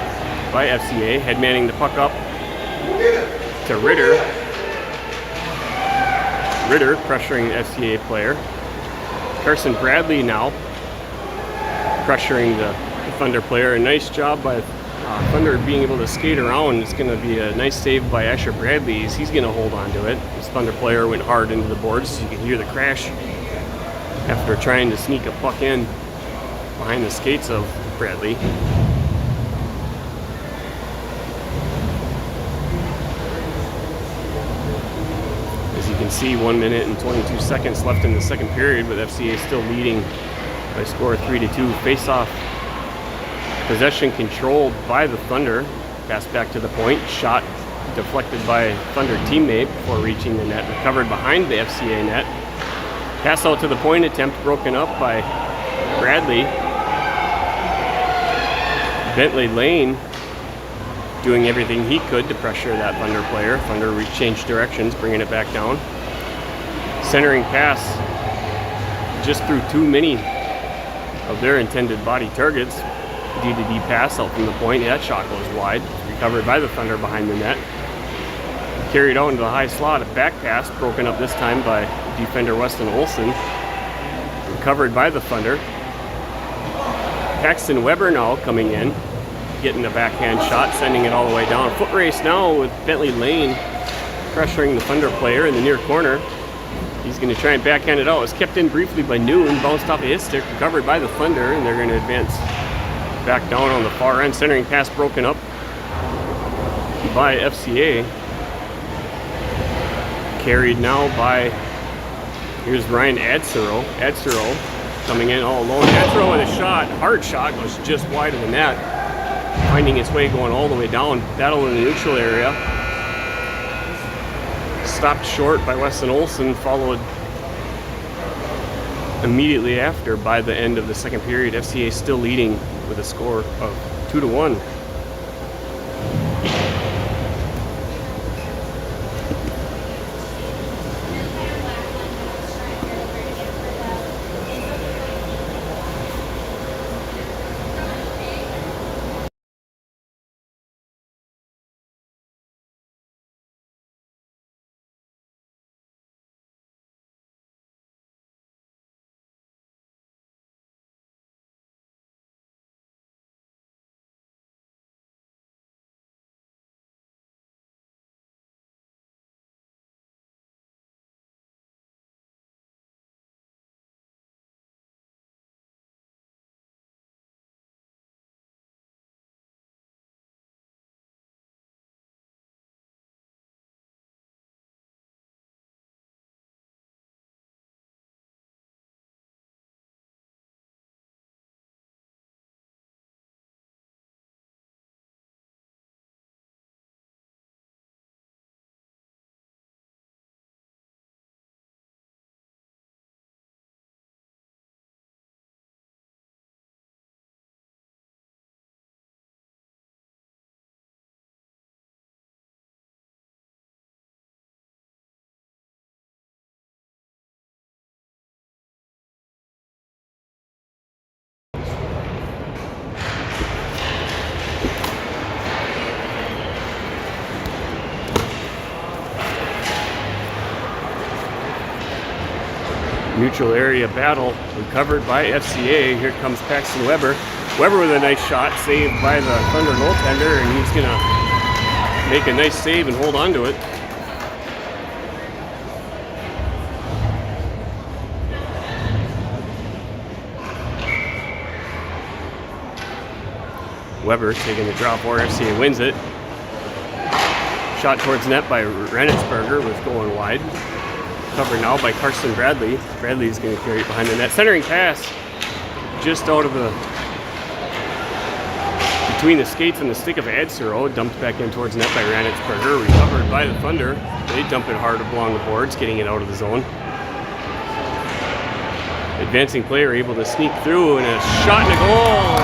by FCA. Head manning the puck up to Ritter. Ritter pressuring the FCA player. Carson Bradley now pressuring the Thunder player. A nice job by Thunder being able to skate around. It's going to be a nice save by Asher Bradley. He's going to hold on to it. This Thunder player went hard into the boards, so you can hear the crash after trying to sneak a puck in behind the skates of Bradley. As you can see, 1 minute and 22 seconds left in the second period, with FCA still leading by score 3-2. Face-off possession controlled by the Thunder. Pass back to the point. Shot deflected by a Thunder teammate before reaching the net. Recovered behind the FCA net. Pass out to the point attempt broken up by Bradley. Bentley Lane doing everything he could to pressure that Thunder player. Thunder changed directions, bringing it back down. Centering pass just threw too many of their intended body targets. D-to-D pass out from the point. That shot goes wide. Recovered by the Thunder behind the net. Carried out into the high slot. A back pass broken up this time by defender Weston Olsen. Recovered by the Thunder. Paxton Weber now coming in, getting a backhand shot, sending it all the way down. Foot race now with Bentley Lane pressuring the Thunder player in the near corner. He's going to try and backhand it out. It was kept in briefly by Noon, bounced off a hit stick, recovered by the Thunder, and they're going to advance back down on the far end. Centering pass broken up by FCA. Carried now by, here's Ryan Adsero. Adsero coming in all alone. Adsero with a shot, hard shot, goes just wide of the net. Finding its way going all the way down. Battle in the neutral area. Stopped short by Weston Olsen, followed immediately after by the end of the second period. FCA still leading with a score of 2-1. Neutral area battle recovered by FCA. Here comes Paxton Weber. Weber with a nice shot, saved by the Thunder goaltender, and he's gonna make a nice save and hold on to it. Weber taking the drop where FCA wins it. Shot towards net by Renitsberger was going wide. Covered now by Carson Bradley. Bradley's going to carry it behind the net. Centering pass just out of the between the skates and the stick of Adsero. Dumped back in towards net by Renitsberger. Recovered by the Thunder. They dump it hard along the boards, getting it out of the zone. Advancing player able to sneak through, and a shot and a goal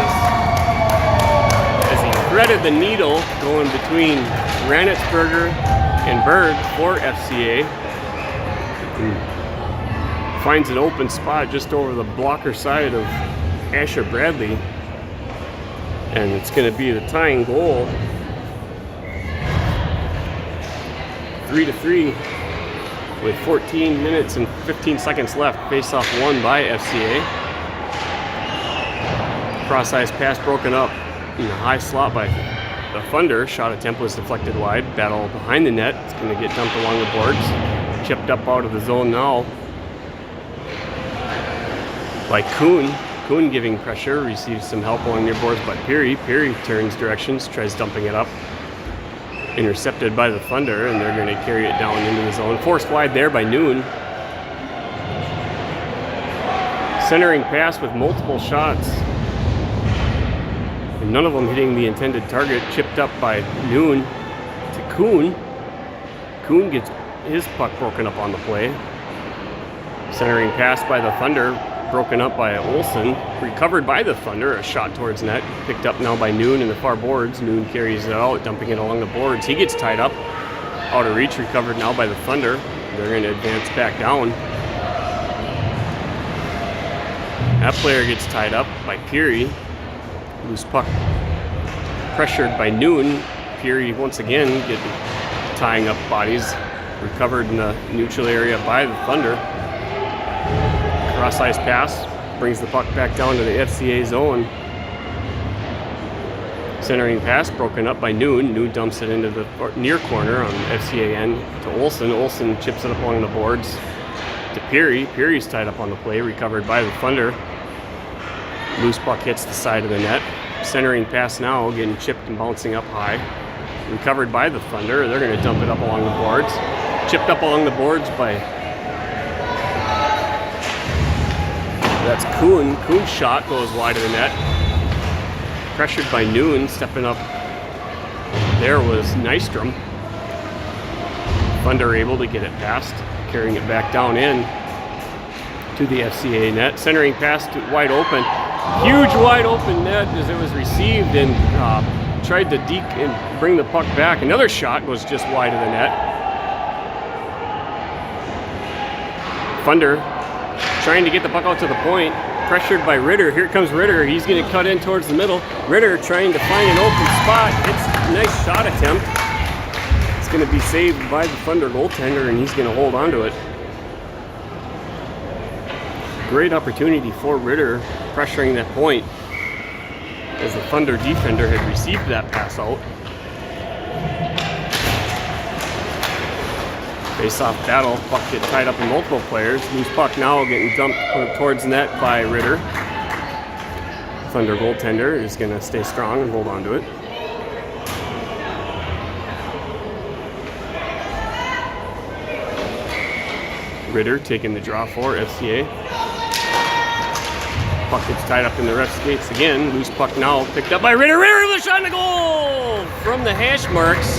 as he threaded the needle going between Renitsberger and Berg for FCA. Finds an open spot just over the blocker side of Asher Bradley, and it's going to be the tying goal. 3-3 with 14 minutes and 15 seconds left. Face-off won by FCA. Cross-ice pass broken up in the high slot by the Thunder. Shot attempt was deflected wide. Battle behind the net. It's going to get dumped along the boards. Chipped up out of the zone now by Kuhn. Kuhn giving pressure, receives some help along near boards by Peary. Peary turns directions, tries dumping it up. Intercepted by the Thunder, and they're going to carry it down into the zone. Forced wide there by Noon. Centering pass with multiple shots, and none of them hitting the intended target. Chipped up by Noon to Kuhn. Kuhn gets his puck broken up on the play. Centering pass by the Thunder, broken up by Olsen. Recovered by the Thunder, a shot towards net. Picked up now by Noon in the far boards. Noon carries it out, dumping it along the boards. He gets tied up. Out of reach, recovered now by the Thunder. They're going to advance back down. That player gets tied up by Peary. Loose puck pressured by Noon. Peary once again tying up bodies. Recovered in the neutral area by the Thunder. Cross-ice pass brings the puck back down to the FCA zone. Centering pass broken up by Noon. Noon dumps it into the near corner on FCA end to Olsen. Olsen chips it up along the boards to Peary. Peary's tied up on the play. Recovered by the Thunder. Loose puck hits the side of the net. Centering pass now, getting chipped and bouncing up high. Recovered by the Thunder. They're going to dump it up along the boards. Chipped up along the boards by... That's Kuhn. Kuhn's shot goes wide of the net. Pressured by Noon. Stepping up there was Nystrom. Thunder able to get it past. Carrying it back down in to the FCA net. Centering pass to wide open. Huge wide open net as it was received, and tried to deke and bring the puck back. Another shot goes just wide of the net. Thunder trying to get the puck out to the point. Pressured by Ritter. Here comes Ritter. He's going to cut in towards the middle. Ritter trying to find an open spot. It's a nice shot attempt. It's going to be saved by the Thunder goaltender, and he's going to hold on to it. Great opportunity for Ritter, pressuring that point as the Thunder defender had received that pass out. Face-off battle, puck get tied up in multiple players. Loose puck now getting dumped towards net by Ritter. Thunder goaltender is going to stay strong and hold on to it. Ritter taking the draw for FCA. Puck gets tied up in the ref's skates again. Loose puck now picked up by Ritter. Ritter with a shot on the goal from the hash marks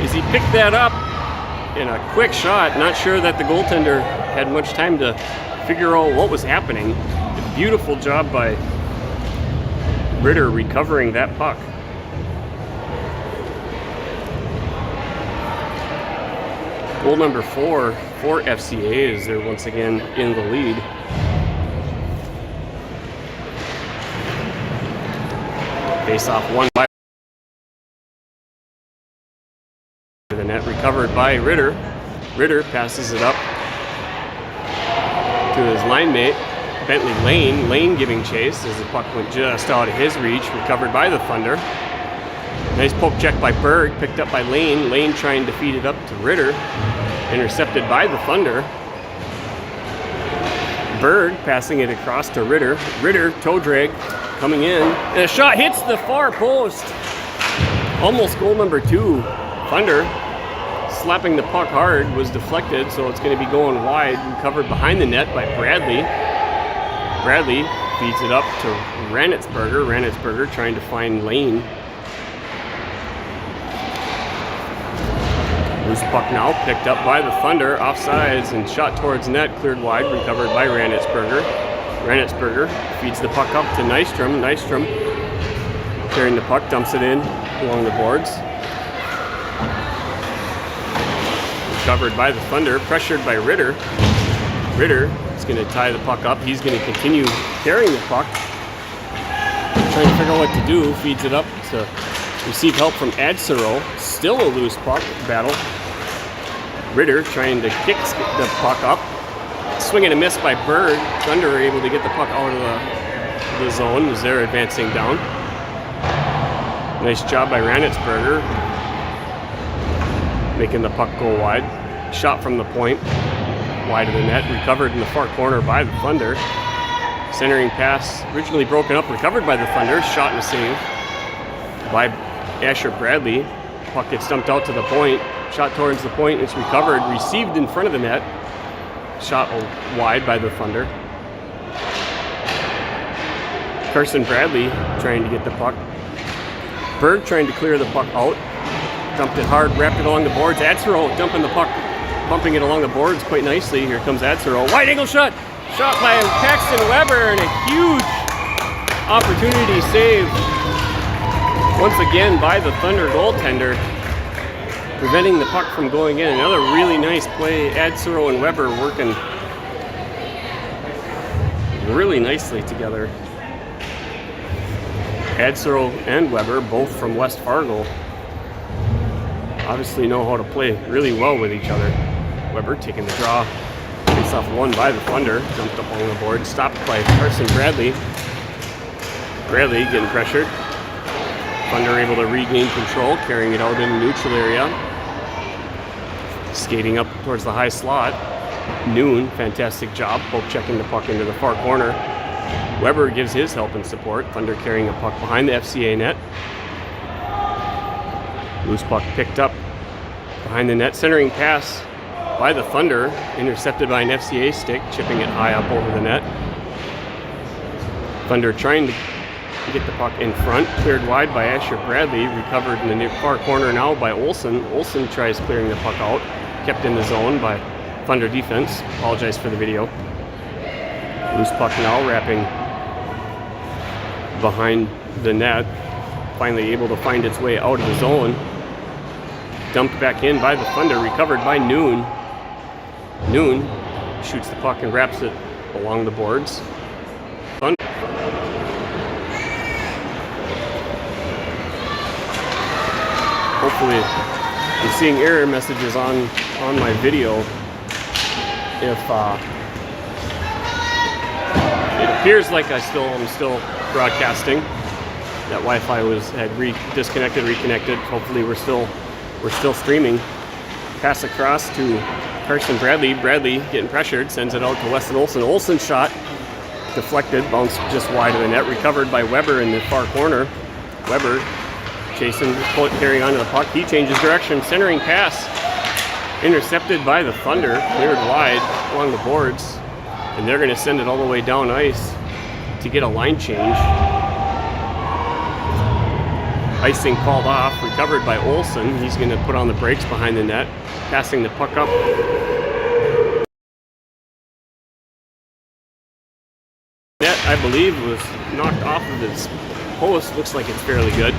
as he picked that up in a quick shot. Not sure that the goaltender had much time to figure out what was happening. A beautiful job by Ritter recovering that puck. Goal number 4 for FCA as they're once again in the lead. Face-off won by the net, recovered by Ritter. Ritter passes it up to his line mate, Bentley Lane. Lane giving chase as the puck went just out of his reach, recovered by the Thunder. Nice poke check by Berg, picked up by Lane. Lane trying to feed it up to Ritter, intercepted by the Thunder. Berg passing it across to Ritter. Ritter toe drag coming in, and a shot hits the far post. Almost goal number 2. Thunder slapping the puck hard, was deflected, so it's going to be going wide. Recovered behind the net by Bradley. Bradley feeds it up to Ranitzberger. Ranitzberger trying to find Lane. Loose puck now picked up by the Thunder, offsides, and shot towards net, cleared wide, recovered by Ranitzberger. Ranitzberger feeds the puck up to Nystrom. Nystrom carrying the puck, dumps it in along the boards. Recovered by the Thunder, pressured by Ritter. Ritter is going to tie the puck up. He's going to continue carrying the puck, trying to figure out what to do. Feeds it up to receive help from Adsero. Still a loose puck battle. Ritter trying to kick the puck up. Swing and a miss by Berg. Thunder are able to get the puck out of the zone as they're advancing down. Nice job by Ranitzberger, making the puck go wide. Shot from the point, wide of the net. Recovered in the far corner by the Thunder. Centering pass, originally broken up, recovered by the Thunder. Shot and a save by Asher Bradley. Puck gets dumped out to the point. Shot towards the point. It's recovered. Received in front of the net. Shot wide by the Thunder. Carson Bradley trying to get the puck. Berg trying to clear the puck out. Dumped it hard, wrapped it along the boards. Adsero dumping the puck, bumping it along the boards quite nicely. Here comes Adsero. Wide angle shot. Shot by Paxton Weber, and a huge opportunity saved once again by the Thunder goaltender, preventing the puck from going in. Another really nice play. Adsero and Weber working really nicely together. Adsero and Weber, both from West Fargo, obviously know how to play really well with each other. Weber taking the draw. Face off one by the Thunder. Dumped up on the board. Stopped by Carson Bradley. Bradley getting pressured. Thunder able to regain control, carrying it out in the neutral area. Skating up towards the high slot. Noon, fantastic job, poke checking the puck into the far corner. Weber gives his help and support. Thunder carrying a puck behind the FCA net. Loose puck picked up behind the net. Centering pass by the Thunder, intercepted by an FCA stick, chipping it high up over the net. Thunder trying to get the puck in front, cleared wide by Asher Bradley, recovered in the near far corner now by Olsen. Olsen tries clearing the puck out, kept in the zone by Thunder defense. Apologize for the video. Loose puck now wrapping behind the net, finally able to find its way out of the zone. Dumped back in by the Thunder, recovered by Noon. Noon shoots the puck and wraps it along the boards. Thunder. Hopefully, I'm seeing error messages on my video. If it appears like I'm still broadcasting. That Wi-Fi had disconnected, reconnected. Hopefully, we're still streaming. Pass across to Carson Bradley. Bradley getting pressured, sends it out to Weston Olsen. Olsen's shot deflected, bounced just wide of the net. Recovered by Weber in the far corner. Weber chasing, carrying onto the puck. He changes direction, centering pass. Intercepted by the Thunder, cleared wide along the boards. And they're going to send it all the way down ice to get a line change. Icing called off, recovered by Olsen. He's going to put on the brakes behind the net, passing the puck up. Net, I believe, was knocked off of his post. Looks like it's fairly good.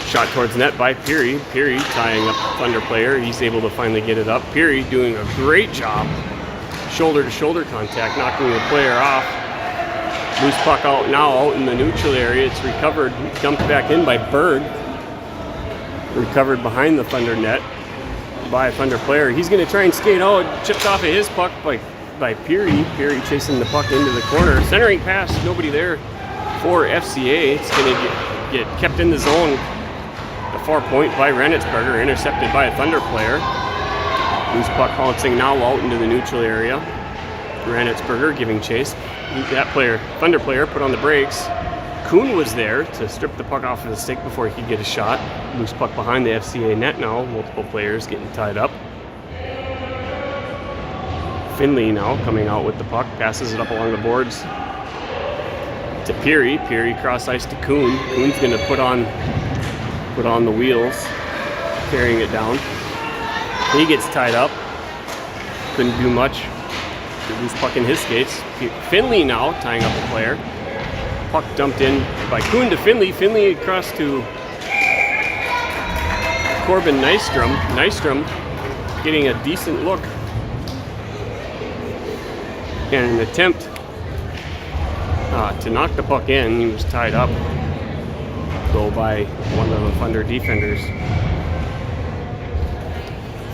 Shot towards net by Peary. Peary tying up Thunder player. He's able to finally get it up. Peary doing a great job. Shoulder-to-shoulder contact, knocking the player off. Loose puck out now, out in the neutral area. It's recovered, dumped back in by Berg. Recovered behind the Thunder net by a Thunder player. He's going to try and skate out. Chipped off of his puck by Peary. Peary chasing the puck into the corner. Centering pass, nobody there for FCA. It's going to get kept in the zone. The far point by Rennitzberger, intercepted by a Thunder player. Loose puck bouncing now out into the neutral area. Rennitzberger giving chase. That player, Thunder player, put on the brakes. Kuhn was there to strip the puck off of the stick before he could get a shot. Loose puck behind the FCA net now. Multiple players getting tied up. Finley now coming out with the puck. Passes it up along the boards to Peary. Peary cross ice to Kuhn. Kuhn's going to put on the wheels, carrying it down. He gets tied up. Couldn't do much. Loose puck in his skates. Finley now tying up the player. Puck dumped in by Kuhn to Finley. Finley across to Corbin Nystrom. Nystrom getting a decent look and an attempt to knock the puck in. He was tied up though by one of the Thunder defenders.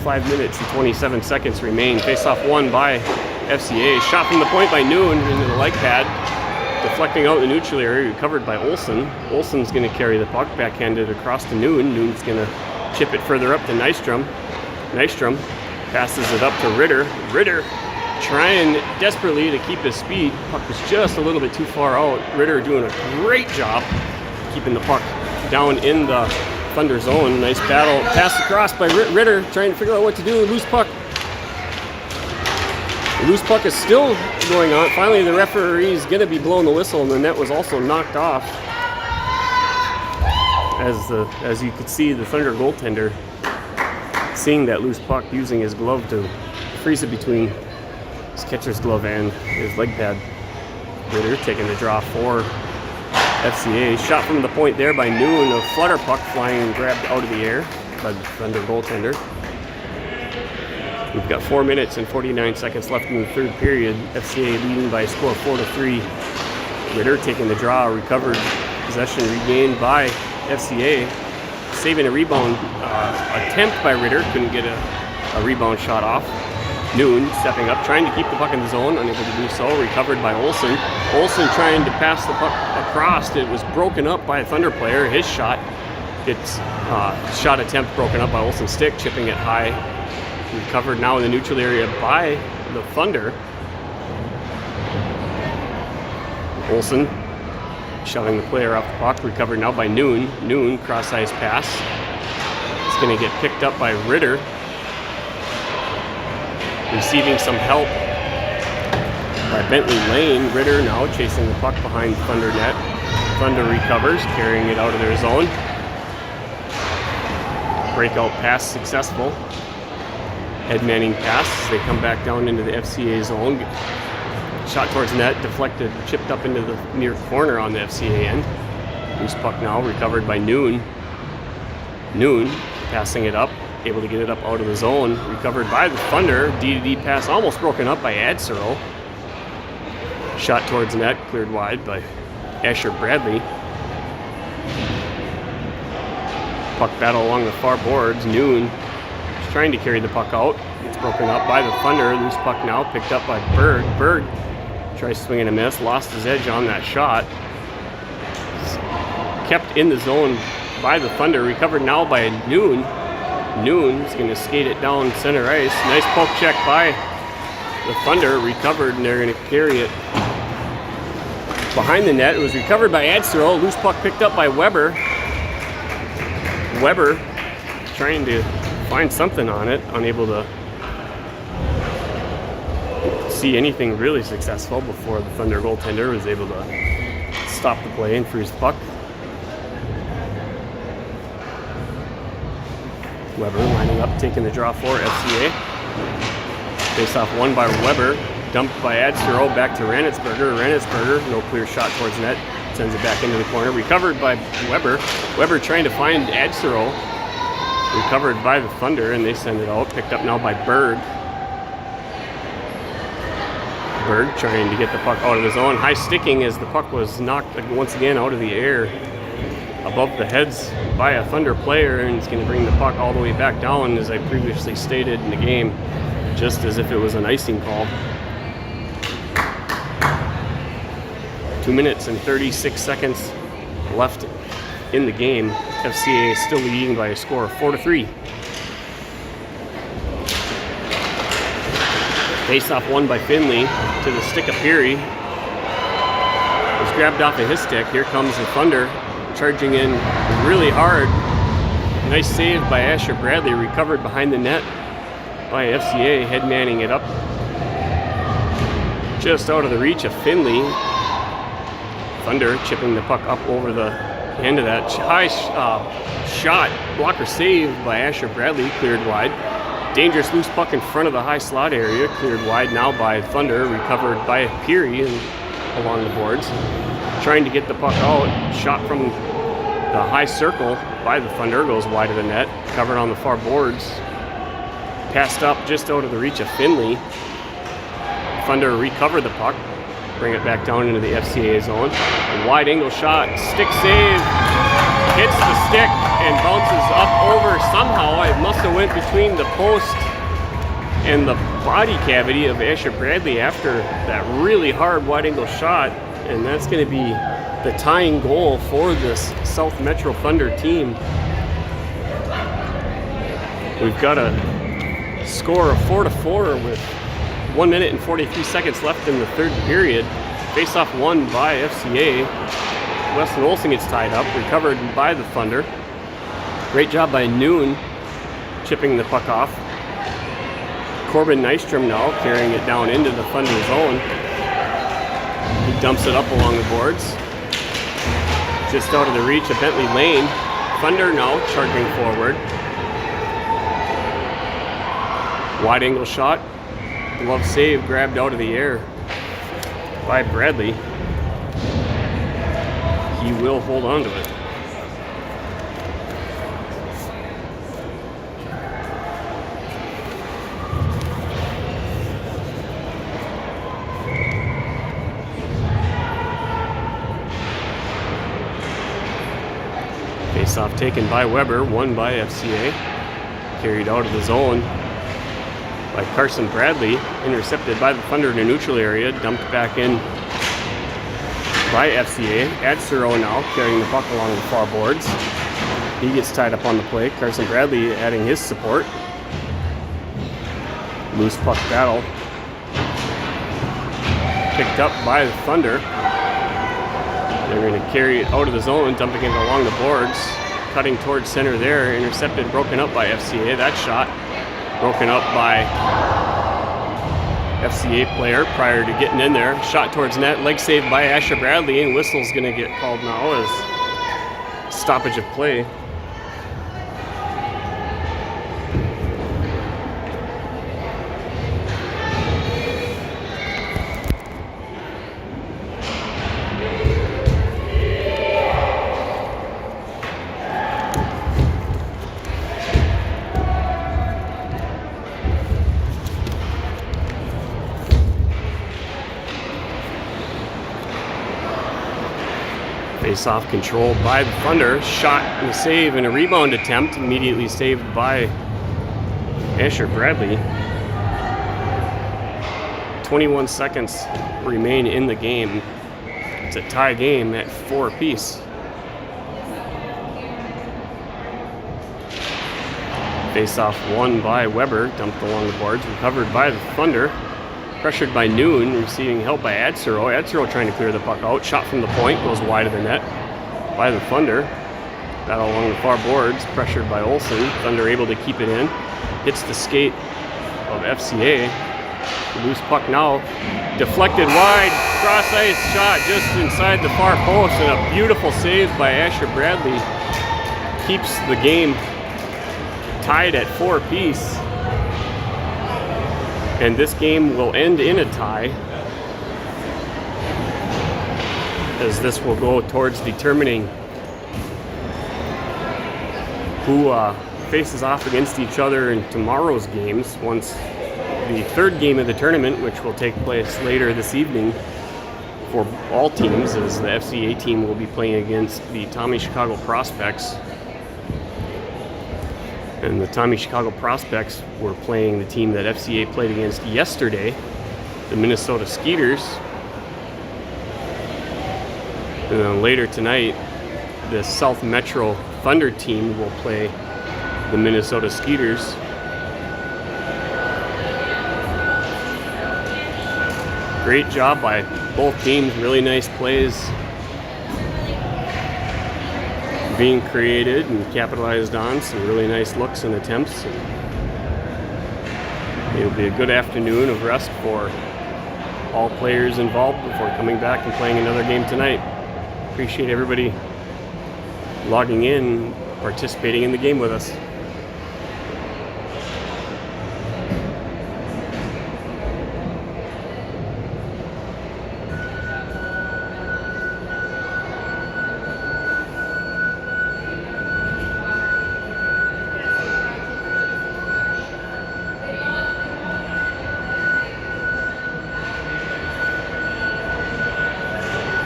5 minutes and 27 seconds remain. Face-off won by FCA. Shot from the point by Noon into the leg pad. Deflecting out the neutral area, recovered by Olsen. Olsen's going to carry the puck, backhanded across to Noon. Noon's going to chip it further up to Nystrom. Nystrom passes it up to Ritter. Ritter trying desperately to keep his speed. Puck was just a little bit too far out. Ritter doing a great job keeping the puck down in the Thunder zone. Nice battle. Pass across by Ritter, trying to figure out what to do. Loose puck. The loose puck is still going on. Finally, the referee is going to be blowing the whistle, and the net was also knocked off. As you could see, the Thunder goaltender seeing that loose puck, using his glove to freeze it between his catcher's glove and his leg pad. Ritter taking the draw for FCA. Shot from the point there by Noon. A flutter puck flying and grabbed out of the air by the Thunder goaltender. We've got 4 minutes and 49 seconds left in the third period. FCA leading by a score of 4-3. Ritter taking the draw, recovered possession regained by FCA. Saving a rebound attempt by Ritter, couldn't get a rebound shot off. Noon stepping up, trying to keep the puck in the zone, unable to do so. Recovered by Olsen. Olsen trying to pass the puck across. It was broken up by a Thunder player. His shot, it's shot attempt broken up by Olsen's stick, chipping it high. Recovered now in the neutral area by the Thunder. Olsen shoving the player off the puck. Recovered now by Noon. Noon, cross-ice pass. It's going to get picked up by Ritter. Receiving some help by Bentley Lane. Ritter now chasing the puck behind the Thunder net. Thunder recovers, carrying it out of their zone. Breakout pass successful. Head-manning pass as they come back down into the FCA zone. Shot towards net, deflected, chipped up into the near corner on the FCA end. Loose puck now, recovered by Noon. Noon passing it up, able to get it up out of the zone. Recovered by the Thunder. D-to-D pass almost broken up by Adsero. Shot towards net, cleared wide by Asher Bradley. Puck battle along the far boards. Noon trying to carry the puck out. It's broken up by the Thunder. Loose puck now picked up by Berg. Berg tries to swing and a miss. Lost his edge on that shot. Kept in the zone by the Thunder. Recovered now by Noon. Noon is going to skate it down center ice. Nice poke check by the Thunder. Recovered, and they're going to carry it behind the net. It was recovered by Adsero. Loose puck picked up by Weber. Weber trying to find something on it, unable to see anything really successful before the Thunder goaltender was able to stop the play and freeze the puck. Weber lining up, taking the draw for FCA. Face-off won by Weber, dumped by Adsero, back to Ranitsberger. Ranitsberger, no clear shot towards net, sends it back into the corner. Recovered by Weber. Weber trying to find Adsero. Recovered by the Thunder, and they send it out. Picked up now by Berg. Berg trying to get the puck out of the zone. High sticking as the puck was knocked once again out of the air above the heads by a Thunder player, and it's going to bring the puck all the way back down, as I previously stated in the game, just as if it was an icing call. 2 minutes and 36 seconds left in the game. FCA is still leading by a score of 4-3. Face-off won by Finley to the stick of Peary. It was grabbed off of his stick. Here comes the Thunder, charging in really hard. Nice save by Asher Bradley, recovered behind the net by FCA, head-manning it up just out of the reach of Finley. Thunder chipping the puck up over the end of that. High shot, blocker save by Asher Bradley, cleared wide. Dangerous loose puck in front of the high slot area, cleared wide now by Thunder, recovered by Peary and along the boards. Trying to get the puck out, shot from the high circle by the Thunder, goes wide of the net, covered on the far boards. Passed up just out of the reach of Finley. Thunder recovered the puck, bring it back down into the FCA zone. A wide angle shot, stick save, hits the stick and bounces up over somehow. It must have went between the post and the body cavity of Asher Bradley after that really hard wide angle shot, and that's going to be the tying goal for this South Metro Thunder team. We've got a score of 4-4 with 1 minute and 43 seconds left in the third period. Face-off won by FCA. Weston Olsen gets tied up, recovered by the Thunder. Great job by Noon, chipping the puck off. Corbin Nystrom now carrying it down into the Thunder zone. He dumps it up along the boards. Just out of the reach of Bentley Lane. Thunder now charging forward. Wide angle shot. Glove save grabbed out of the air by Bradley. He will hold on to it. Face-off taken by Weber, won by FCA. Carried out of the zone by Carson Bradley, intercepted by the Thunder in the neutral area, dumped back in by FCA. Adsero now carrying the puck along the far boards. He gets tied up on the play. Carson Bradley adding his support. Loose puck battle. Picked up by the Thunder. They're going to carry it out of the zone, dumping it along the boards. Cutting towards center there, intercepted, broken up by FCA. That shot broken up by FCA player prior to getting in there. Shot towards net, leg saved by Asher Bradley, and whistle's going to get called now as stoppage of play. Face-off controlled by the Thunder. Shot and a save and a rebound attempt. Immediately saved by Asher Bradley. 21 seconds remain in the game. It's a tie game at 4 apiece. Face-off won by Weber. Dumped along the boards. Recovered by the Thunder. Pressured by Noon, receiving help by Adsero. Adsero trying to clear the puck out. Shot from the point, goes wide of the net by the Thunder. That along the far boards, pressured by Olsen. Thunder able to keep it in. Hits the skate of FCA. Loose puck now. Deflected wide. Cross ice shot just inside the far post. And a beautiful save by Asher Bradley. Keeps the game tied at 4 apiece. And this game will end in a tie, as this will go towards determining who faces off against each other in tomorrow's games, once the third game of the tournament, which will take place later this evening for all teams, as the FCA team will be playing against the Tommy Chicago Prospects. And the Tommy Chicago Prospects were playing the team that FCA played against yesterday, the Minnesota Skeeters. And then later tonight, the South Metro Thunder team will play the Minnesota Skeeters. Great job by both teams, really nice plays being created and capitalized on, some really nice looks and attempts. It'll be a good afternoon of rest for all players involved before coming back and playing another game tonight. Appreciate everybody logging in, participating in the game with us.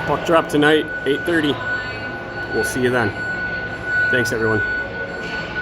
Puck drop tonight, 8:30. We'll see you then. Thanks, everyone.